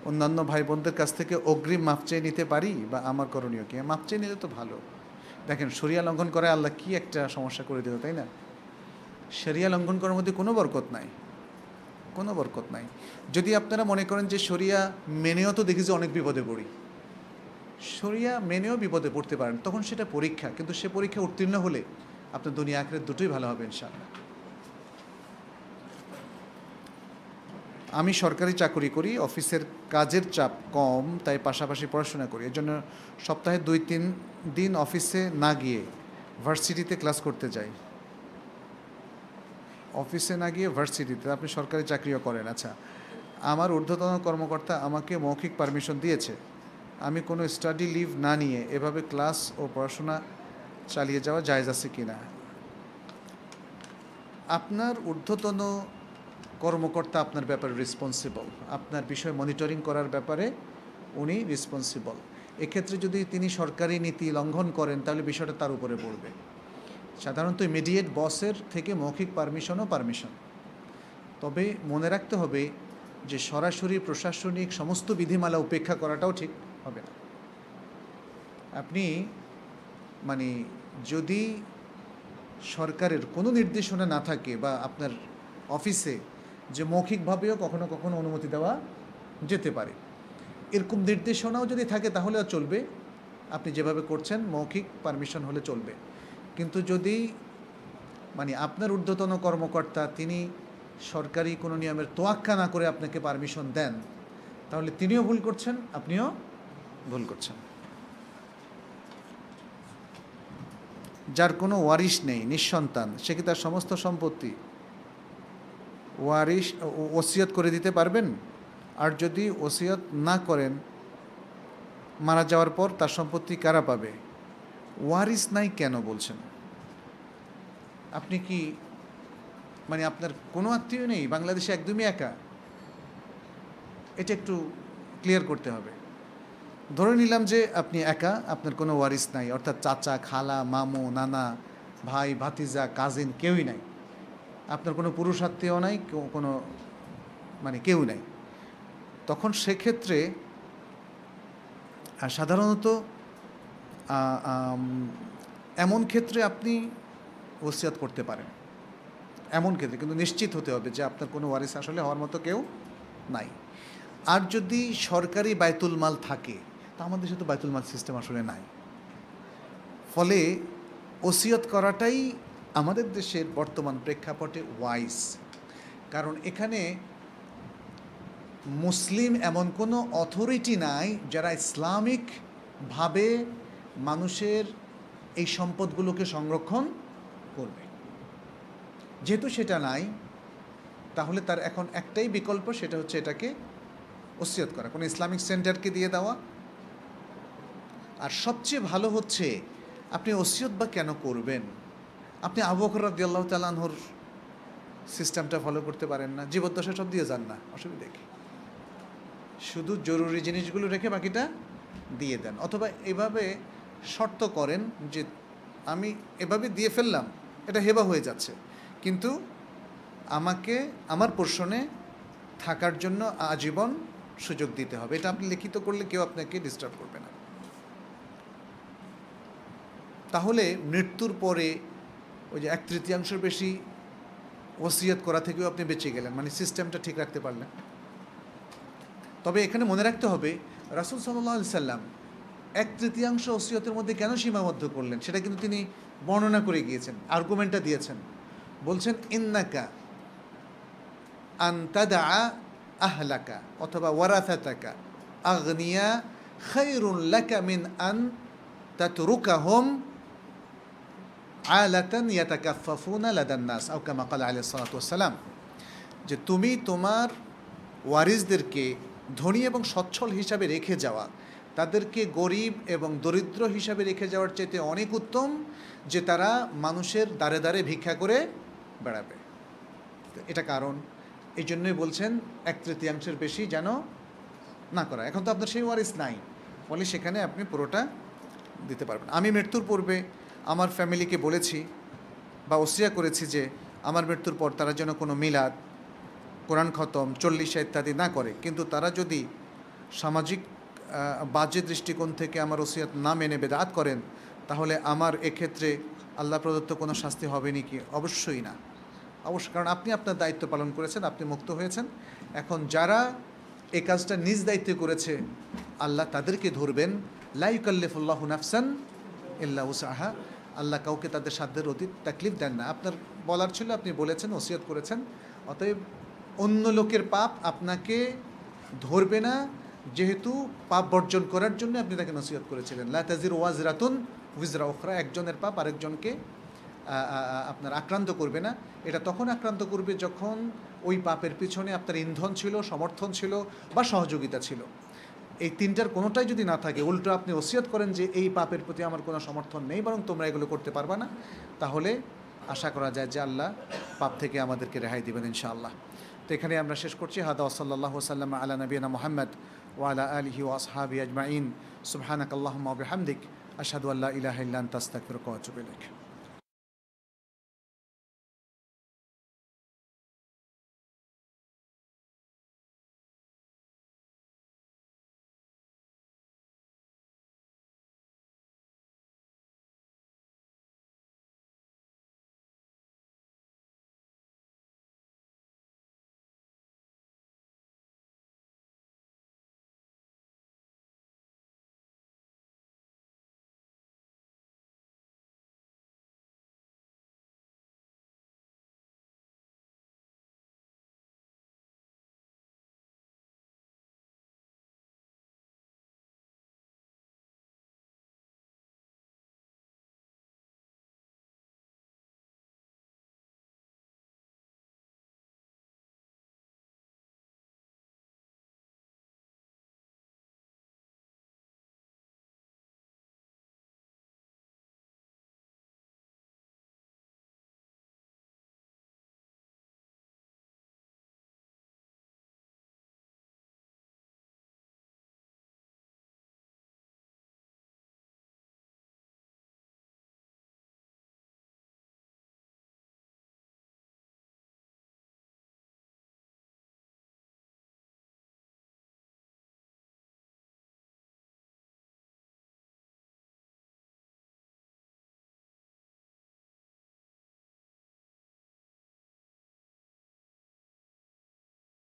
অন্যান্য ভাই বোনদের কাছ থেকে অগ্রিম মাপ চেয়ে নিতে পারি, বা আমার করণীয় কি? মাপ চেয়ে নিলে তো ভালো। দেখেন, শরিয়া লঙ্ঘন করে আল্লাহ কি একটা সমস্যা করে দিল, তাই না? শরিয়া লঙ্ঘন করার মধ্যে কোনো বরকত নাই, কোনো বরকত নাই। যদি আপনারা মনে করেন যে শরিয়া মেনেও তো দেখি যে অনেক বিপদে পড়ি, শরিয়া মেনেও বিপদে পড়তে পারেন, তখন সেটা পরীক্ষা, কিন্তু সে পরীক্ষা উত্তীর্ণ হলে আপনার দুনিয়া আখিরাত দুটোই ভালো হবে ইনশাআল্লাহ। আমি সরকারি চাকরি করি, অফিসের কাজের চাপ কম, তাই পাশাপাশি পড়াশোনা করি। এর জন্য সপ্তাহে 2-3 দিন অফিসে না গিয়ে ভার্সিটিতে ক্লাস করতে যাই। অফিসে না গিয়ে ভার্সিটিতে? আপনি সরকারি চাকরিও করেন, আচ্ছা। আমার ঊর্ধ্বতন কর্মকর্তা আমাকে মৌখিক পারমিশন দিয়েছে, আমি কোনো স্টাডি লিভ না নিয়ে এভাবে ক্লাস ও পড়াশোনা চালিয়ে যাওয়া জায়েজ আছে কি না? আপনার ঊর্ধ্বতন কর্মকর্তা আপনার ব্যাপারে রেসপন্সিবল, আপনার বিষয় মনিটরিং করার ব্যাপারে উনি রেসপন্সিবল। এক্ষেত্রে যদি তিনি সরকারি নীতি লঙ্ঘন করেন তাহলে বিষয়টা তার উপরে পড়বে। সাধারণত ইমিডিয়েট বসের থেকে মৌখিক পারমিশনও পারমিশন। তবে মনে রাখতে হবে যে সরাসরি প্রশাসনিক সমস্ত বিধিমালা উপেক্ষা করাটাও ঠিক হবে না। আপনি মানে যদি সরকারের কোনো নির্দেশনা না থাকে, বা আপনার অফিসে যে মৌখিকভাবেও কখনো কখনো অনুমতি দেওয়া যেতে পারে, এরকম নির্দেশনাও যদি থাকে তাহলেও চলবে, আপনি যেভাবে করছেন মৌখিক পারমিশন হলে চলবে। কিন্তু যদি মানে আপনার ঊর্ধ্বতন কর্মকর্তা তিনি সরকারি কোনো নিয়মের তোয়াক্কা না করে আপনাকে পারমিশন দেন, তাহলে তিনিও ভুল করছেন, আপনিও ভুল করছেন। যার কোনো ওয়ারিশ নেই, নিঃসন্তান, সে কি তার সমস্ত সম্পত্তি ওয়ারিশ ওসিয়ত করে দিতে পারবেন? আর যদি ওসিয়ত না করেন, মারা যাওয়ার পর তার সম্পত্তি কারা পাবে? ওয়ারিশ নাই কেন বলছেন? আপনি কি মানে আপনার কোনো আত্মীয় নেই? বাংলাদেশে একদমই একা? এটা একটু ক্লিয়ার করতে হবে। ধরে নিলাম যে আপনি একা, আপনার কোনো ওয়ারিশ নাই, অর্থাৎ চাচা, খালা, মামু, নানা, ভাই, ভাতিজা, কাজিন কেউই নাই, আপনার কোনো পুরুষ আত্মীয় নাই, কোনো মানে কেউ নাই। তখন সেক্ষেত্রে সাধারণত এমন ক্ষেত্রে আপনি ওসিয়াত করতে পারেন, এমন ক্ষেত্রে কিন্তু নিশ্চিত হতে হবে যে আপনার কোনো ওয়ারিস আসলে হওয়ার মতো কেউ নাই। আর যদি সরকারি বায়তুল মাল থাকে, তা আমাদের দেশে তো বায়তুল মাল সিস্টেম আসলে নাই, ফলে ওসিয়ত করাটাই আমাদের দেশের বর্তমান প্রেক্ষাপটে ওয়াইজ। কারণ এখানে মুসলিম এমন কোনো অথরিটি নাই যারা ইসলামিকভাবে মানুষের এই সম্পদগুলোকে সংরক্ষণ করবে। যেহেতু সেটা নাই, তাহলে তার এখন একটাই বিকল্প, সেটা হচ্ছে এটাকে ওসিয়ত করা, কোনো ইসলামিক সেন্টারকে দিয়ে দেওয়া। আর সবচেয়ে ভালো হচ্ছে আপনি ওসিয়ত বা কেন করবেন, আপনি আবু বকর রাদিয়াল্লাহু তাআলা আনহুর সিস্টেমটা ফলো করতে পারেন না? জীবদ্দশা সব দিয়ে যান না, অসুবিধা কি? শুধু জরুরি জিনিসগুলো রেখে বাকিটা দিয়ে দেন। অথবা এভাবে শর্ত করেন যে আমি এভাবে দিয়ে ফেললাম, এটা হেবা হয়ে যাচ্ছে, কিন্তু আমাকে আমার পোর্শনে থাকার জন্য আজীবন সুযোগ দিতে হবে। এটা আপনি লিখিত করলে কেউ আপনাকে ডিস্টার্ব করবে না। তাহলে মৃত্যুর পরে ওই যে 1/3 বেশি ওসিয়ত করা থেকেও আপনি বেঁচে গেলেন, মানে সিস্টেমটা ঠিক রাখতে পারলেন। তবে এখানে মনে রাখতে হবে রাসূল সাল্লাল্লাহু আলাইহি সাল্লাম 1/3 ওসিয়তের মধ্যে কেন সীমাবদ্ধ করলেন সেটা কিন্তু তিনি বর্ণনা করে গিয়েছেন, আর্গুমেন্টটা দিয়েছেন। বলছেন ইন্নাকা আন তাদা আহলাকা অথবা ওয়ারাসাতাকা আগনিয়া খায়রুন লাকা মিন আন তাতরুকাহুম আলাতান ইয়াতাকাফফুনা লাদান নাস আও কামা ক্বালা আলাইহিস সালাতু ওয়াস সালাম, যে তুমি তোমার ওয়ারিসদেরকে ধনী এবং সচ্ছল হিসাবে রেখে যাওয়া, তাদেরকে গরিব এবং দরিদ্র হিসাবে রেখে যাওয়ার চাইতে অনেক উত্তম যে তারা মানুষের দ্বারে দ্বারে ভিক্ষা করে বেড়াবে। এটা কারণ এই জন্যই বলছেন 1/3 বেশি যেন না করা। এখন তো আপনার সেই ওয়ারিস নাই, ফলে সেখানে আপনি পুরোটা দিতে পারবেন। আমি মৃত্যুর পূর্বে আমার ফ্যামিলিকে বলেছি বা ওসিয়া করেছি যে আমার মৃত্যুর পর তারা যেন কোনো মিলাদ, কোরআন খতম, 40 ইত্যাদি না করে, কিন্তু তারা যদি সামাজিক বাজে দৃষ্টিকোণ থেকে আমার ওসিয়াত না মেনে বেদাত করেন, তাহলে আমার এক্ষেত্রে আল্লাহ প্রদত্ত কোনো শাস্তি হবে নি কি? অবশ্যই না, অবশ্যই। কারণ আপনি আপনার দায়িত্ব পালন করেছেন, আপনি মুক্ত হয়েছেন। এখন যারা এই কাজটা নিজ দায়িত্বে করেছে, আল্লাহ তাদেরকে ধরবেন। লা ইউকাল্লিফুল্লাহু নাফসান ইল্লা উসআহা, আল্লাহ কাউকে তাদের সাধ্যের অতীত তাকলিফ দেন না। আপনার বলার ছিল, আপনি বলেছেন, ওসিয়ত করেছেন, অতএব অন্য লোকের পাপ আপনাকে ধরবে না, যেহেতু পাপ বর্জন করার জন্য আপনি তাকে নসিহত করেছিলেন। লা তাজিরু ওয়াজরাতুন উযরা উখরা, একজনের পাপ আরেকজনকে আপনার আক্রান্ত করবে না। এটা তখন আক্রান্ত করবে যখন ওই পাপের পিছনে আপনার ইন্ধন ছিল, সমর্থন ছিল বা সহযোগিতা ছিল। এই তিনটার কোনোটাই যদি না থাকে, উল্টো আপনি ওসিয়ত করেন যে এই পাপের প্রতি আমার কোনো সমর্থন নেই, বরং তোমরা এগুলো করতে পারবা না, তাহলে আশা করা যায় যে আল্লাহ পাপ থেকে আমাদেরকে রেহাই দিবেন ইনশাআল্লাহ। তো এখানে আমরা শেষ করছি। হাদা ওয়াসাল্লাল্লাহু ওয়াসাল্লাম আলা নবিয়িনা মুহাম্মদ ওয়া আলা আলিহি ওয়া আসহাবিহি আজমাইন। সুবহানাকাল্লাহুম্মা ওয়া বিহামদিক আশহাদু আল্লা ইলাহা ইল্লা আনতা আস্তাগফিরুকা ওয়া আতুবু ইলাইক।